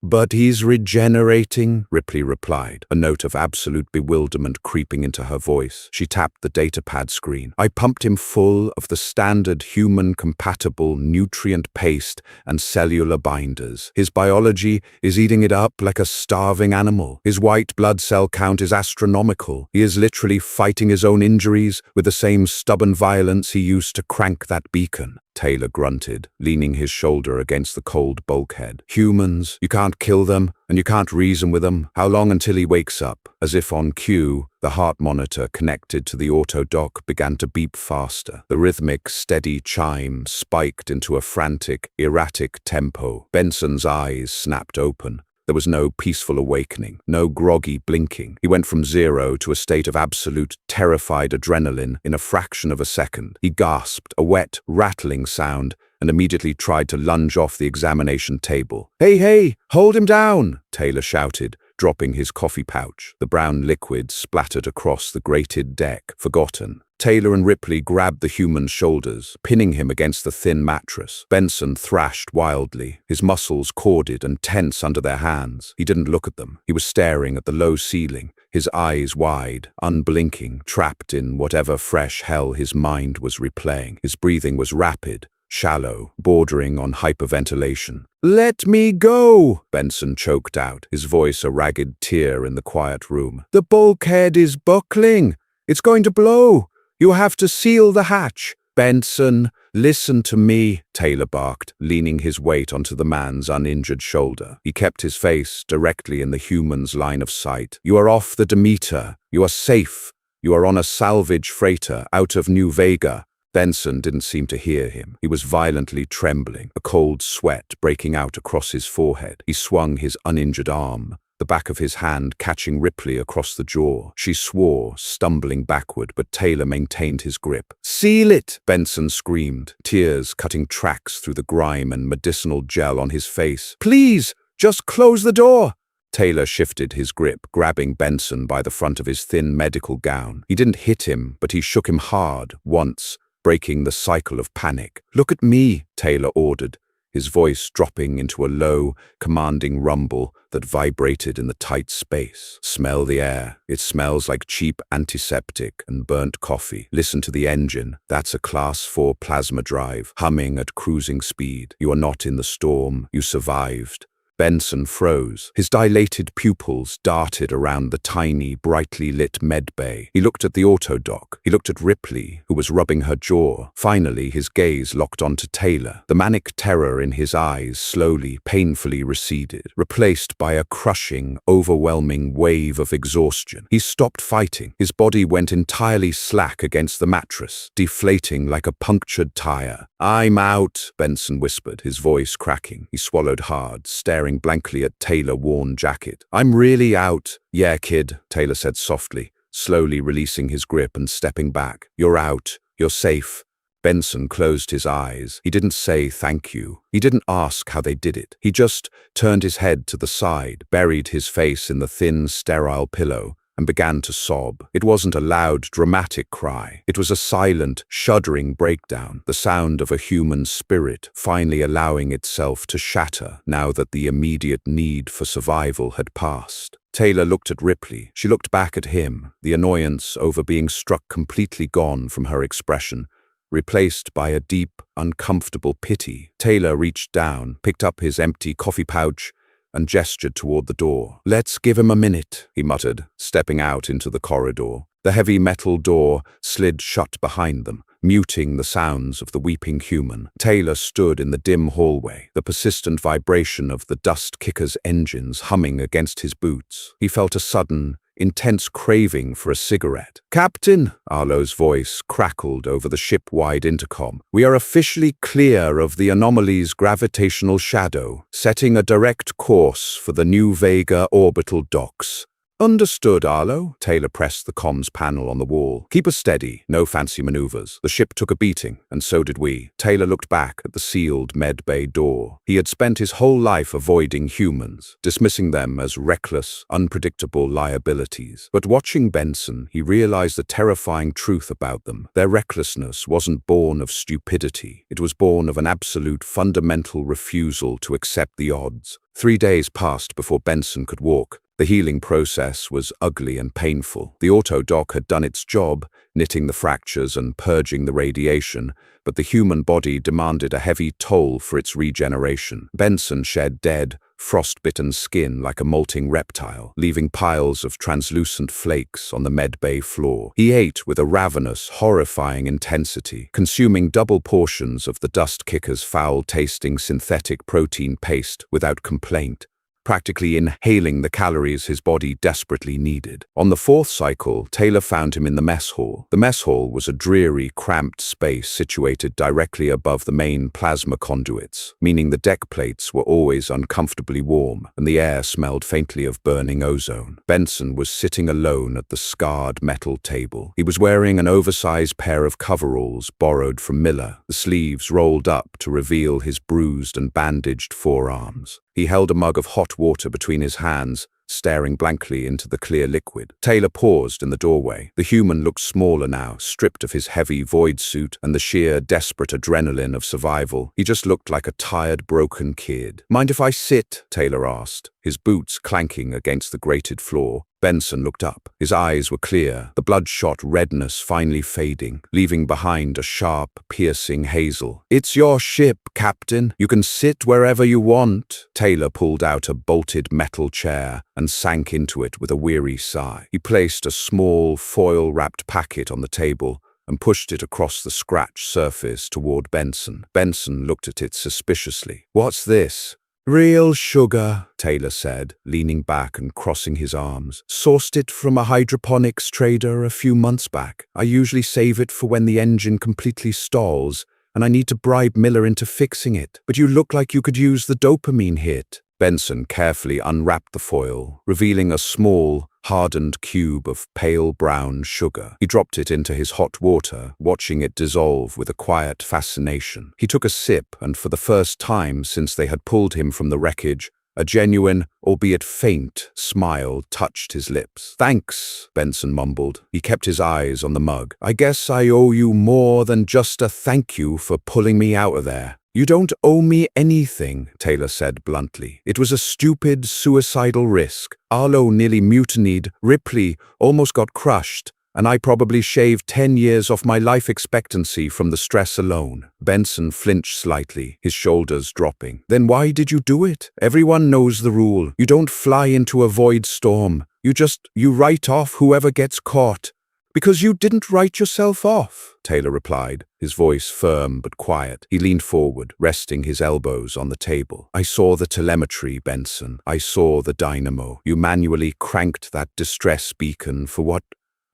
But he's regenerating, Ripley replied, a note of absolute bewilderment creeping into her voice. She tapped the datapad screen. I pumped him full of the standard human-compatible nutrient paste and cellular binders. His biology is eating it up like a starving animal. His white blood cell count is astronomical. He is literally fighting his own injuries with the same stubborn violence he used to crank that beacon. Taylor grunted, leaning his shoulder against the cold bulkhead. Humans, you can't kill them, and you can't reason with them. How long until he wakes up? As if on cue, the heart monitor connected to the auto dock began to beep faster. The rhythmic, steady chime spiked into a frantic, erratic tempo. Benson's eyes snapped open. There was no peaceful awakening, no groggy blinking. He went from 0 to a state of absolute, terrified adrenaline in a fraction of a second. He gasped, a wet, rattling sound, and immediately tried to lunge off the examination table. Hey, hold him down, Taylor shouted, dropping his coffee pouch. The brown liquid splattered across the grated deck, forgotten. Taylor and Ripley grabbed the human's shoulders, pinning him against the thin mattress. Benson thrashed wildly, his muscles corded and tense under their hands. He didn't look at them. He was staring at the low ceiling, his eyes wide, unblinking, trapped in whatever fresh hell his mind was replaying. His breathing was rapid, shallow, bordering on hyperventilation. Let me go, Benson choked out, his voice a ragged tear in the quiet room. The bulkhead is buckling. It's going to blow. You have to seal the hatch. Benson, listen to me, Taylor barked, leaning his weight onto the man's uninjured shoulder. He kept his face directly in the human's line of sight. You are off the Demeter. You are safe. You are on a salvage freighter out of New Vega. Benson didn't seem to hear him. He was violently trembling, a cold sweat breaking out across his forehead. He swung his uninjured arm, the back of his hand catching Ripley across the jaw. She swore, stumbling backward, but Taylor maintained his grip. Seal it, Benson screamed, tears cutting tracks through the grime and medicinal gel on his face. Please, just close the door. Taylor shifted his grip, grabbing Benson by the front of his thin medical gown. He didn't hit him, but he shook him hard, once, breaking the cycle of panic. Look at me, Taylor ordered, his voice dropping into a low, commanding rumble that vibrated in the tight space. Smell the air. It smells like cheap antiseptic and burnt coffee. Listen to the engine. That's a Class 4 plasma drive, humming at cruising speed. You are not in the storm. You survived. Benson froze. His dilated pupils darted around the tiny, brightly lit med bay. He looked at the auto dock. He looked at Ripley, who was rubbing her jaw. Finally, his gaze locked onto Taylor. The manic terror in his eyes slowly, painfully receded, replaced by a crushing, overwhelming wave of exhaustion. He stopped fighting. His body went entirely slack against the mattress, deflating like a punctured tire. I'm out, Benson whispered, his voice cracking. He swallowed hard, staring blankly at Taylor's worn jacket. I'm really out. Yeah, kid, Taylor said softly, slowly releasing his grip and stepping back. You're out. You're safe. Benson closed his eyes. He didn't say thank you. He didn't ask how they did it. He just turned his head to the side, buried his face in the thin, sterile pillow, and began to sob. It wasn't a loud, dramatic cry. It was a silent, shuddering breakdown, the sound of a human spirit finally allowing itself to shatter now that the immediate need for survival had passed. Taylor looked at Ripley. She looked back at him, the annoyance over being struck completely gone from her expression, replaced by a deep, uncomfortable pity. Taylor reached down, picked up his empty coffee pouch, and gestured toward the door. Let's give him a minute, he muttered, stepping out into the corridor. The heavy metal door slid shut behind them, muting the sounds of the weeping human. Taylor stood in the dim hallway, the persistent vibration of the dust kicker's engines humming against his boots. He felt a sudden, intense craving for a cigarette. Captain, Arlo's voice crackled over the ship-wide intercom. We are officially clear of the anomaly's gravitational shadow, setting a direct course for the New Vega orbital docks. Understood, Arlo. Taylor pressed the comms panel on the wall. Keep us steady, no fancy maneuvers. The ship took a beating, and so did we. Taylor looked back at the sealed med bay door. He had spent his whole life avoiding humans, dismissing them as reckless, unpredictable liabilities. But watching Benson, he realized the terrifying truth about them. Their recklessness wasn't born of stupidity. It was born of an absolute fundamental refusal to accept the odds. 3 days passed before Benson could walk. The healing process was ugly and painful. The auto-dock had done its job, knitting the fractures and purging the radiation, but the human body demanded a heavy toll for its regeneration. Benson shed dead, frost-bitten skin like a molting reptile, leaving piles of translucent flakes on the med bay floor. He ate with a ravenous, horrifying intensity, consuming double portions of the dust kicker's foul-tasting synthetic protein paste without complaint, practically inhaling the calories his body desperately needed. On the 4th cycle, Taylor found him in the mess hall. The mess hall was a dreary, cramped space situated directly above the main plasma conduits, meaning the deck plates were always uncomfortably warm, and the air smelled faintly of burning ozone. Benson was sitting alone at the scarred metal table. He was wearing an oversized pair of coveralls borrowed from Miller, the sleeves rolled up to reveal his bruised and bandaged forearms. He held a mug of hot water between his hands, staring blankly into the clear liquid. Taylor paused in the doorway. The human looked smaller now, stripped of his heavy void suit and the sheer, desperate adrenaline of survival. He just looked like a tired, broken kid. "Mind if I sit?" Taylor asked, his boots clanking against the grated floor. Benson looked up. His eyes were clear, the bloodshot redness finally fading, leaving behind a sharp, piercing hazel. "It's your ship, Captain. You can sit wherever you want." Taylor pulled out a bolted metal chair and sank into it with a weary sigh. He placed a small, foil-wrapped packet on the table and pushed it across the scratched surface toward Benson. Benson looked at it suspiciously. "What's this?" "Real sugar," Taylor said, leaning back and crossing his arms. "Sourced it from a hydroponics trader a few months back. I usually save it for when the engine completely stalls, and I need to bribe Miller into fixing it. But you look like you could use the dopamine hit." Benson carefully unwrapped the foil, revealing a small, hardened cube of pale brown sugar. He dropped it into his hot water, watching it dissolve with a quiet fascination. He took a sip, and for the first time since they had pulled him from the wreckage, a genuine, albeit faint, smile touched his lips. "Thanks," Benson mumbled. He kept his eyes on the mug. "I guess I owe you more than just a thank you for pulling me out of there." "You don't owe me anything," Taylor said bluntly. "It was a stupid, suicidal risk. Arlo nearly mutinied, Ripley almost got crushed, and I probably shaved 10 years off my life expectancy from the stress alone." Benson flinched slightly, his shoulders dropping. "Then why did you do it? Everyone knows the rule. You don't fly into a void storm. You write off whoever gets caught." "Because you didn't write yourself off," Taylor replied, his voice firm but quiet. He leaned forward, resting his elbows on the table. "I saw the telemetry, Benson. I saw the dynamo. You manually cranked that distress beacon for what,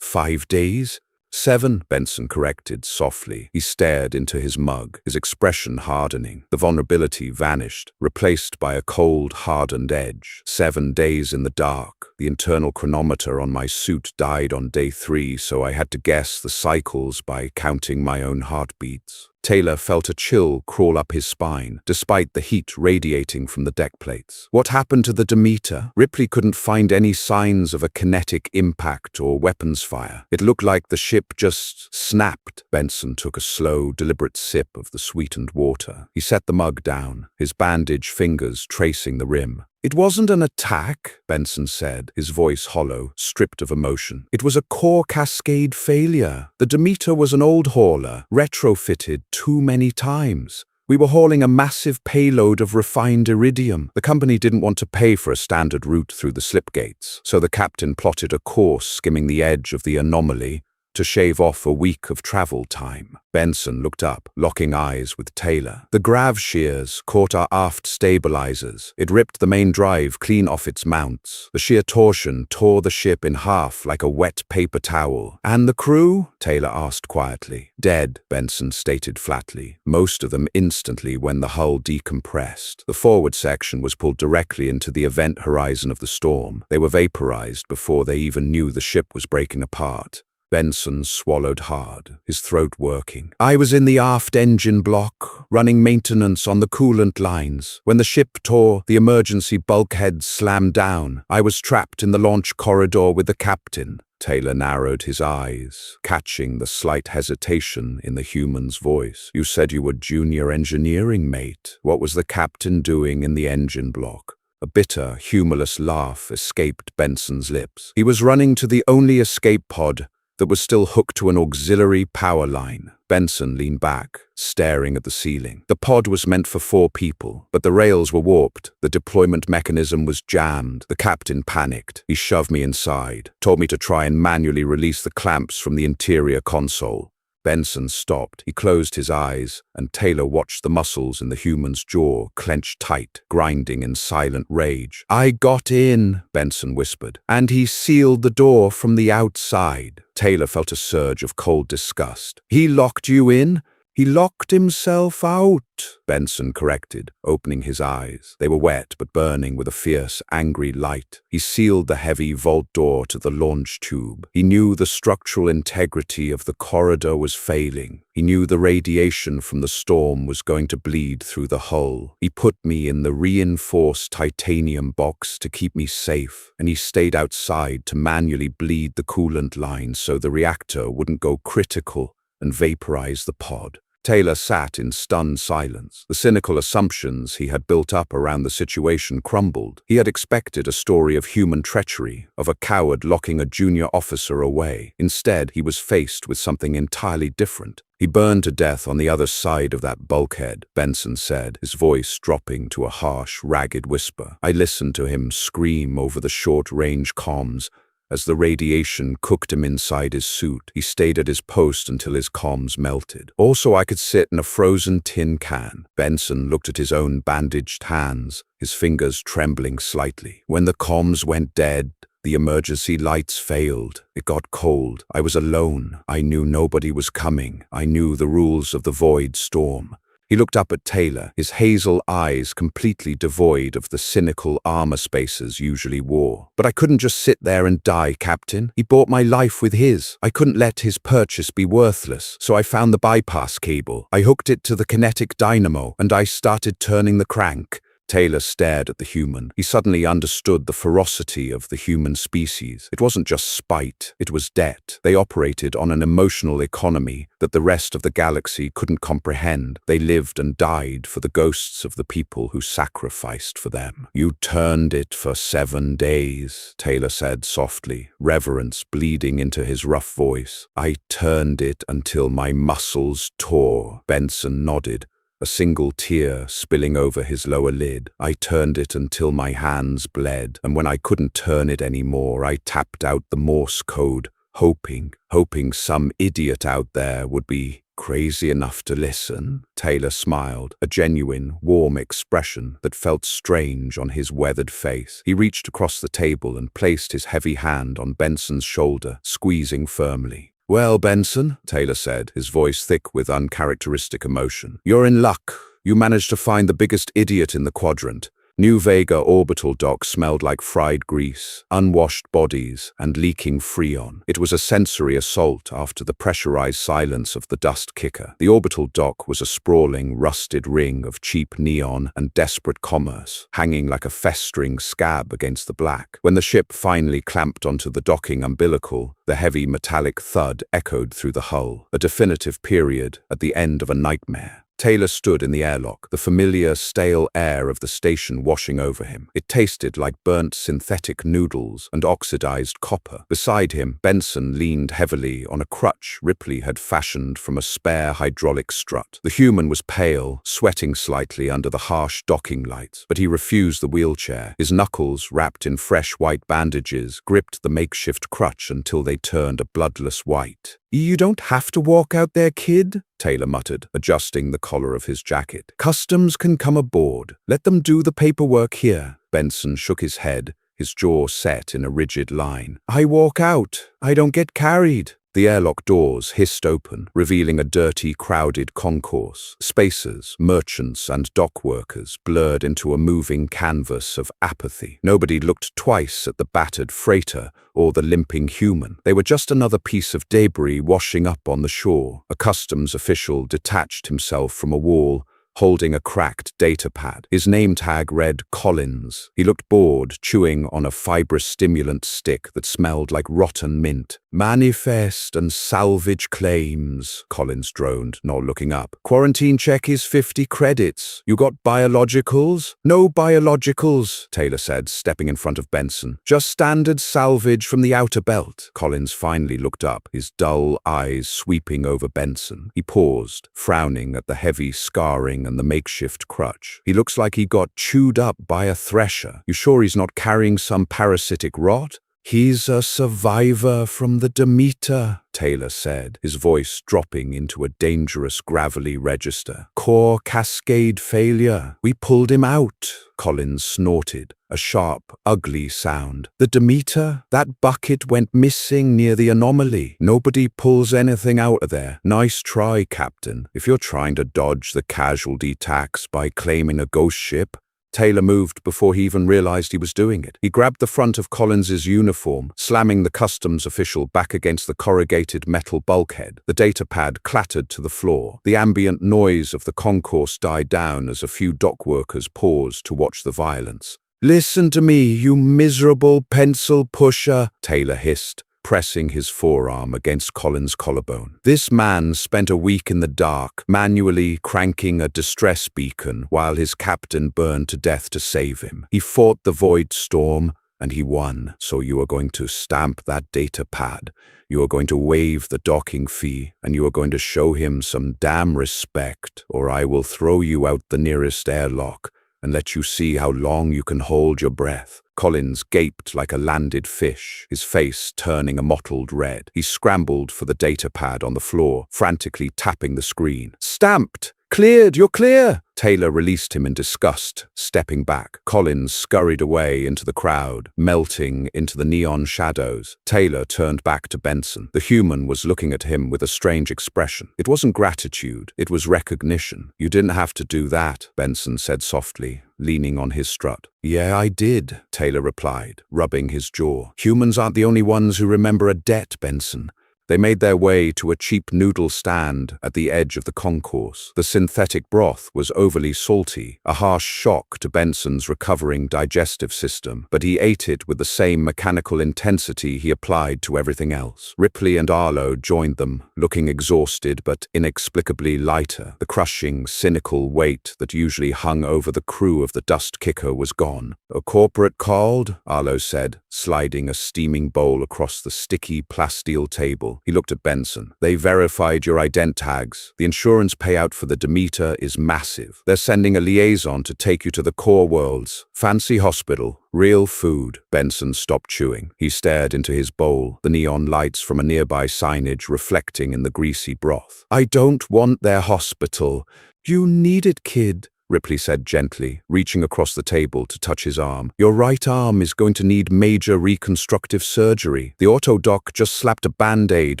5 days? 7, Benson corrected softly. He stared into his mug, his expression hardening. The vulnerability vanished, replaced by a cold, hardened edge. 7 days in the dark. The internal chronometer on my suit died on day 3, so I had to guess the cycles by counting my own heartbeats. Taylor felt a chill crawl up his spine, despite the heat radiating from the deck plates. "What happened to the Demeter?" Ripley couldn't find any signs of a kinetic impact or weapons fire. It looked like the ship just snapped. Benson took a slow, deliberate sip of the sweetened water. He set the mug down, his bandaged fingers tracing the rim. "It wasn't an attack," Benson said, his voice hollow, stripped of emotion. "It was a core cascade failure. The Demeter was an old hauler, retrofitted too many times. We were hauling a massive payload of refined iridium. The company didn't want to pay for a standard route through the slip gates, so the captain plotted a course skimming the edge of the anomaly to to shave off a week of travel time. Benson looked up, locking eyes with Taylor. The grav shears caught our aft stabilizers. It ripped the main drive clean off its mounts. The sheer torsion tore the ship in half like a wet paper towel. And the crew? Taylor asked quietly. Dead, Benson stated flatly. Most of them instantly when the hull decompressed. The forward section was pulled directly into the event horizon of the storm. They were vaporized before they even knew the ship was breaking apart. Benson swallowed hard, his throat working. I was in the aft engine block, running maintenance on the coolant lines. When the ship tore, the emergency bulkhead slammed down. I was trapped in the launch corridor with the captain. Taylor narrowed his eyes, catching the slight hesitation in the human's voice. You said you were junior engineering mate. What was the captain doing in the engine block? A bitter, humorless laugh escaped Benson's lips. He was running to the only escape pod that was still hooked to an auxiliary power line. Benson leaned back, staring at the ceiling. The pod was meant for 4 people, but the rails were warped. The deployment mechanism was jammed. The captain panicked. He shoved me inside, told me to try and manually release the clamps from the interior console. Benson stopped. He closed his eyes, and Taylor watched the muscles in the human's jaw clench tight, grinding in silent rage. I got in, Benson whispered, and he sealed the door from the outside. Taylor felt a surge of cold disgust. He locked you in? He locked himself out, Benson corrected, opening his eyes. They were wet but burning with a fierce, angry light. He sealed the heavy vault door to the launch tube. He knew the structural integrity of the corridor was failing. He knew the radiation from the storm was going to bleed through the hull. He put me in the reinforced titanium box to keep me safe, and he stayed outside to manually bleed the coolant line so the reactor wouldn't go critical and vaporize the pod. Taylor sat in stunned silence. The cynical assumptions he had built up around the situation crumbled. He had expected a story of human treachery, of a coward locking a junior officer away. Instead, he was faced with something entirely different. He burned to death on the other side of that bulkhead, Benson said, his voice dropping to a harsh, ragged whisper. I listened to him scream over the short-range comms. As the radiation cooked him inside his suit, he stayed at his post until his comms melted. Also, I could sit in a frozen tin can. Benson looked at his own bandaged hands, his fingers trembling slightly. When the comms went dead, the emergency lights failed. It got cold. I was alone. I knew nobody was coming. I knew the rules of the void storm. He looked up at Taylor, his hazel eyes completely devoid of the cynical armor spacers usually wore. But I couldn't just sit there and die, Captain. He bought my life with his. I couldn't let his purchase be worthless, so I found the bypass cable. I hooked it to the kinetic dynamo, and I started turning the crank. Taylor stared at the human. He suddenly understood the ferocity of the human species. It wasn't just spite, it was debt. They operated on an emotional economy that the rest of the galaxy couldn't comprehend. They lived and died for the ghosts of the people who sacrificed for them. You turned it for 7 days, Taylor said softly, reverence bleeding into his rough voice. I turned it until my muscles tore. Benson nodded, a single tear spilling over his lower lid. I turned it until my hands bled, and when I couldn't turn it anymore, I tapped out the Morse code, hoping some idiot out there would be crazy enough to listen. Taylor smiled, a genuine, warm expression that felt strange on his weathered face. He reached across the table and placed his heavy hand on Benson's shoulder, squeezing firmly. Well, Benson, Taylor said, his voice thick with uncharacteristic emotion. You're in luck. You managed to find the biggest idiot in the quadrant. New Vega orbital dock smelled like fried grease, unwashed bodies, and leaking freon. It was a sensory assault after the pressurized silence of the dust kicker. The orbital dock was a sprawling, rusted ring of cheap neon and desperate commerce, hanging like a festering scab against the black. When the ship finally clamped onto the docking umbilical, the heavy metallic thud echoed through the hull, a definitive period at the end of a nightmare. Taylor stood in the airlock, the familiar, stale air of the station washing over him. It tasted like burnt synthetic noodles and oxidized copper. Beside him, Benson leaned heavily on a crutch Ripley had fashioned from a spare hydraulic strut. The human was pale, sweating slightly under the harsh docking lights, but he refused the wheelchair. His knuckles, wrapped in fresh white bandages, gripped the makeshift crutch until they turned a bloodless white. You don't have to walk out there, kid, Taylor muttered, adjusting the collar of his jacket. Customs can come aboard. Let them do the paperwork here. Benson shook his head, his jaw set in a rigid line. I walk out. I don't get carried. The airlock doors hissed open, revealing a dirty, crowded concourse. Spacers, merchants, and dock workers blurred into a moving canvas of apathy. Nobody looked twice at the battered freighter or the limping human. They were just another piece of debris washing up on the shore. A customs official detached himself from a wall, holding a cracked data pad. His name tag read Collins. He looked bored, chewing on a fibrous stimulant stick that smelled like rotten mint. Manifest and salvage claims, Collins droned, not looking up. Quarantine check is 50 credits. You got biologicals? No biologicals, Taylor said, stepping in front of Benson. Just standard salvage from the outer belt. Collins finally looked up, his dull eyes sweeping over Benson. He paused, frowning at the heavy scarring and the makeshift crutch. He looks like he got chewed up by a thresher. You sure he's not carrying some parasitic rot? He's a survivor from the Demeter, Taylor said, his voice dropping into a dangerous gravelly register. Core cascade failure. We pulled him out. Collins snorted, a sharp, ugly sound. The Demeter? That bucket went missing near the anomaly. Nobody pulls anything out of there. Nice try, Captain. If you're trying to dodge the casualty tax by claiming a ghost ship. Taylor moved before he even realized he was doing it. He grabbed the front of Collins's uniform, slamming the customs official back against the corrugated metal bulkhead. The data pad clattered to the floor. The ambient noise of the concourse died down as a few dock workers paused to watch the violence. Listen to me, you miserable pencil pusher, Taylor hissed, pressing his forearm against Collins' collarbone. This man spent a week in the dark, manually cranking a distress beacon while his captain burned to death to save him. He fought the void storm, and he won. So you are going to stamp that data pad. You are going to waive the docking fee, and you are going to show him some damn respect, or I will throw you out the nearest airlock and let you see how long you can hold your breath. Collins gaped like a landed fish, his face turning a mottled red. He scrambled for the data pad on the floor, frantically tapping the screen. Stamped! Cleared! You're clear! Taylor released him in disgust, stepping back. Collins scurried away into the crowd, melting into the neon shadows. Taylor turned back to Benson. The human was looking at him with a strange expression. It wasn't gratitude, it was recognition. You didn't have to do that, Benson said softly, leaning on his strut. Yeah, I did, Taylor replied, rubbing his jaw. Humans aren't the only ones who remember a debt, Benson. They made their way to a cheap noodle stand at the edge of the concourse. The synthetic broth was overly salty, a harsh shock to Benson's recovering digestive system, but he ate it with the same mechanical intensity he applied to everything else. Ripley and Arlo joined them, looking exhausted but inexplicably lighter. The crushing, cynical weight that usually hung over the crew of the dust kicker was gone. A corporate called, Arlo said, sliding a steaming bowl across the sticky plasteel table. He looked at Benson. They verified your ident tags. The insurance payout for the Demeter is massive. They're sending a liaison to take you to the core worlds. Fancy hospital. Real food. Benson stopped chewing. He stared into his bowl, the neon lights from a nearby signage reflecting in the greasy broth. I don't want their hospital. You need it, kid, Ripley said gently, reaching across the table to touch his arm. Your right arm is going to need major reconstructive surgery. The auto doc just slapped a band-aid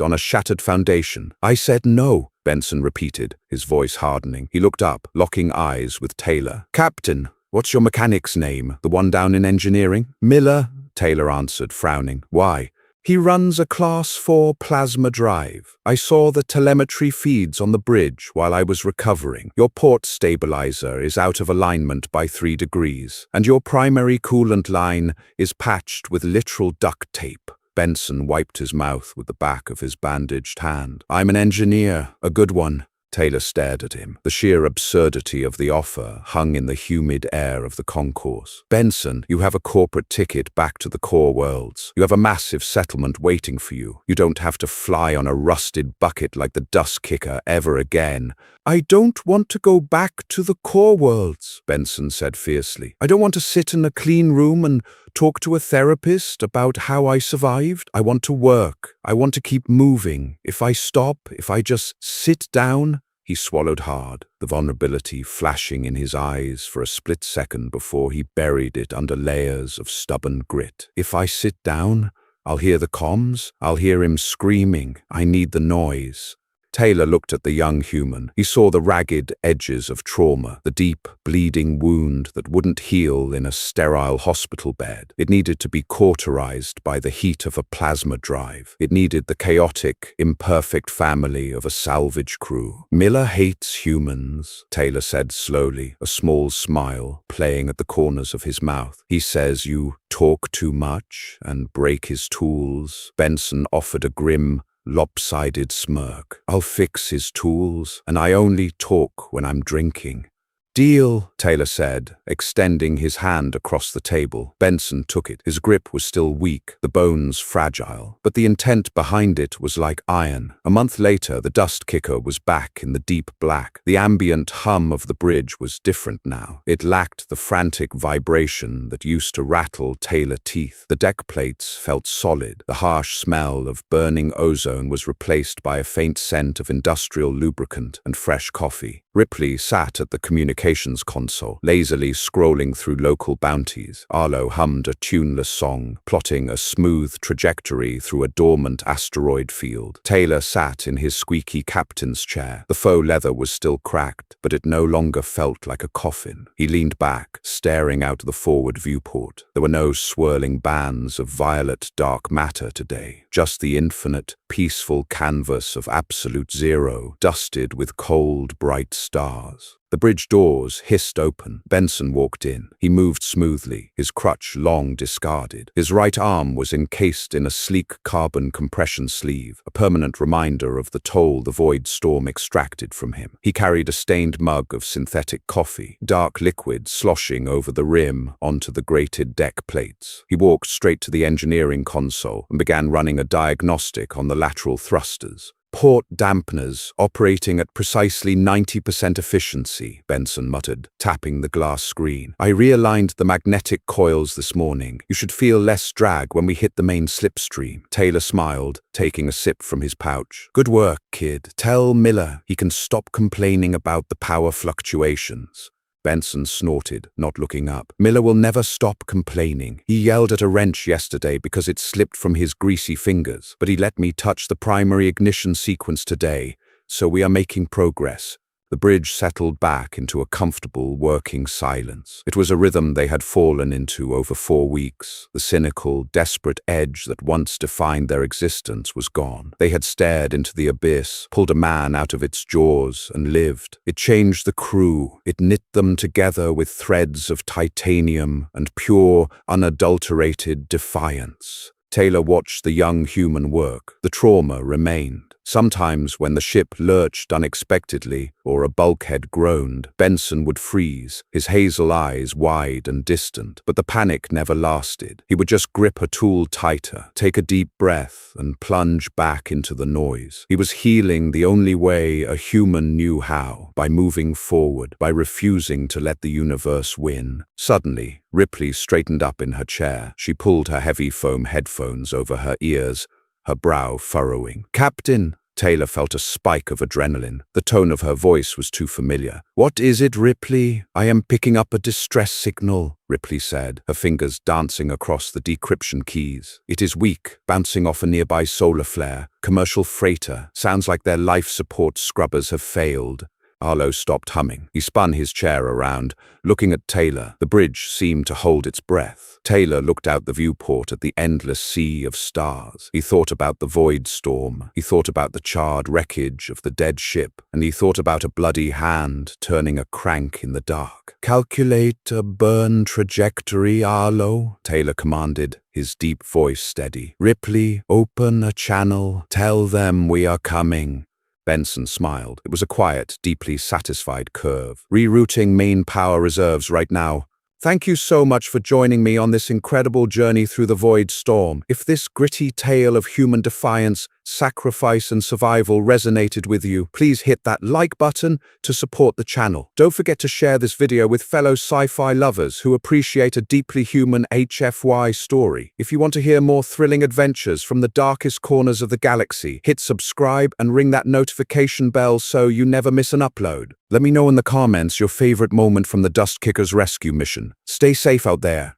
on a shattered foundation. I said no, Benson repeated, his voice hardening. He looked up, locking eyes with Taylor. Captain, what's your mechanic's name? The one down in engineering? Miller, Taylor answered, frowning. Why? He runs a Class 4 plasma drive. I saw the telemetry feeds on the bridge while I was recovering. Your port stabilizer is out of alignment by 3 degrees, and your primary coolant line is patched with literal duct tape. Benson wiped his mouth with the back of his bandaged hand. I'm an engineer, a good one. Taylor stared at him. The sheer absurdity of the offer hung in the humid air of the concourse. Benson, you have a corporate ticket back to the core worlds. You have a massive settlement waiting for you. You don't have to fly on a rusted bucket like the dust kicker ever again. I don't want to go back to the core worlds, Benson said fiercely. I don't want to sit in a clean room and Talk to a therapist about how I survived? I want to work. I want to keep moving. If I stop, if I just sit down. He swallowed hard, the vulnerability flashing in his eyes for a split second before he buried it under layers of stubborn grit. If I sit down, I'll hear the comms. I'll hear him screaming. I need the noise. Taylor looked at the young human. He saw the ragged edges of trauma, the deep, bleeding wound that wouldn't heal in a sterile hospital bed. It needed to be cauterized by the heat of a plasma drive. It needed the chaotic, imperfect family of a salvage crew. Miller hates humans, Taylor said slowly, a small smile playing at the corners of his mouth. He says you talk too much and break his tools. Benson offered a grim, lopsided smirk. I'll fix his tools, and I only talk when I'm drinking. Deal, Taylor said, extending his hand across the table. Benson took it. His grip was still weak, the bones fragile, but the intent behind it was like iron. A month later, the dust kicker was back in the deep black. The ambient hum of the bridge was different now. It lacked the frantic vibration that used to rattle Taylor teeth. The deck plates felt solid. The harsh smell of burning ozone was replaced by a faint scent of industrial lubricant and fresh coffee. Ripley sat at the communications console, lazily scrolling through local bounties. Arlo hummed a tuneless song, plotting a smooth trajectory through a dormant asteroid field. Taylor sat in his squeaky captain's chair. The faux leather was still cracked, but it no longer felt like a coffin. He leaned back, staring out the forward viewport. There were no swirling bands of violet dark matter today, just the infinite, peaceful canvas of absolute zero, dusted with cold, bright stars. The bridge doors hissed open. Benson walked in. He moved smoothly, his crutch long discarded. His right arm was encased in a sleek carbon compression sleeve, a permanent reminder of the toll the void storm extracted from him. He carried a stained mug of synthetic coffee, dark liquid sloshing over the rim onto the grated deck plates. He walked straight to the engineering console and began running a diagnostic on the lateral thrusters. Port dampeners operating at precisely 90% efficiency, Benson muttered, tapping the glass screen. I realigned the magnetic coils this morning. You should feel less drag when we hit the main slipstream. Taylor smiled, taking a sip from his pouch. Good work, kid. Tell Miller he can stop complaining about the power fluctuations. Benson snorted, not looking up. Miller will never stop complaining. He yelled at a wrench yesterday because it slipped from his greasy fingers, but he let me touch the primary ignition sequence today, so we are making progress. The bridge settled back into a comfortable, working silence. It was a rhythm they had fallen into over 4 weeks. The cynical, desperate edge that once defined their existence was gone. They had stared into the abyss, pulled a man out of its jaws, and lived. It changed the crew. It knit them together with threads of titanium and pure, unadulterated defiance. Taylor watched the young human work. The trauma remained. Sometimes when the ship lurched unexpectedly or a bulkhead groaned, Benson would freeze, his hazel eyes wide and distant. But the panic never lasted. He would just grip a tool tighter, take a deep breath, and plunge back into the noise. He was healing the only way a human knew how, by moving forward, by refusing to let the universe win. Suddenly, Ripley straightened up in her chair. She pulled her heavy foam headphones over her ears, her brow furrowing. Captain! Taylor felt a spike of adrenaline. The tone of her voice was too familiar. What is it, Ripley? I am picking up a distress signal, Ripley said, her fingers dancing across the decryption keys. It is weak, bouncing off a nearby solar flare. Commercial freighter. Sounds like their life support scrubbers have failed. Arlo stopped humming. He spun his chair around, looking at Taylor. The bridge seemed to hold its breath. Taylor looked out the viewport at the endless sea of stars. He thought about the void storm. He thought about the charred wreckage of the dead ship. And he thought about a bloody hand turning a crank in the dark. Calculate a burn trajectory, Arlo, Taylor commanded, his deep voice steady. Ripley, open a channel. Tell them we are coming. Benson smiled. It was a quiet, deeply satisfied curve. Rerouting main power reserves right now. Thank you so much for joining me on this incredible journey through the void storm. If this gritty tale of human defiance sacrifice and survival resonated with you, please hit that like button to support the channel. Don't forget to share this video with fellow sci-fi lovers who appreciate a deeply human HFY story. If you want to hear more thrilling adventures from the darkest corners of the galaxy, hit subscribe and ring that notification bell so you never miss an upload. Let me know in the comments your favorite moment from the Dust Kicker's rescue mission. Stay safe out there.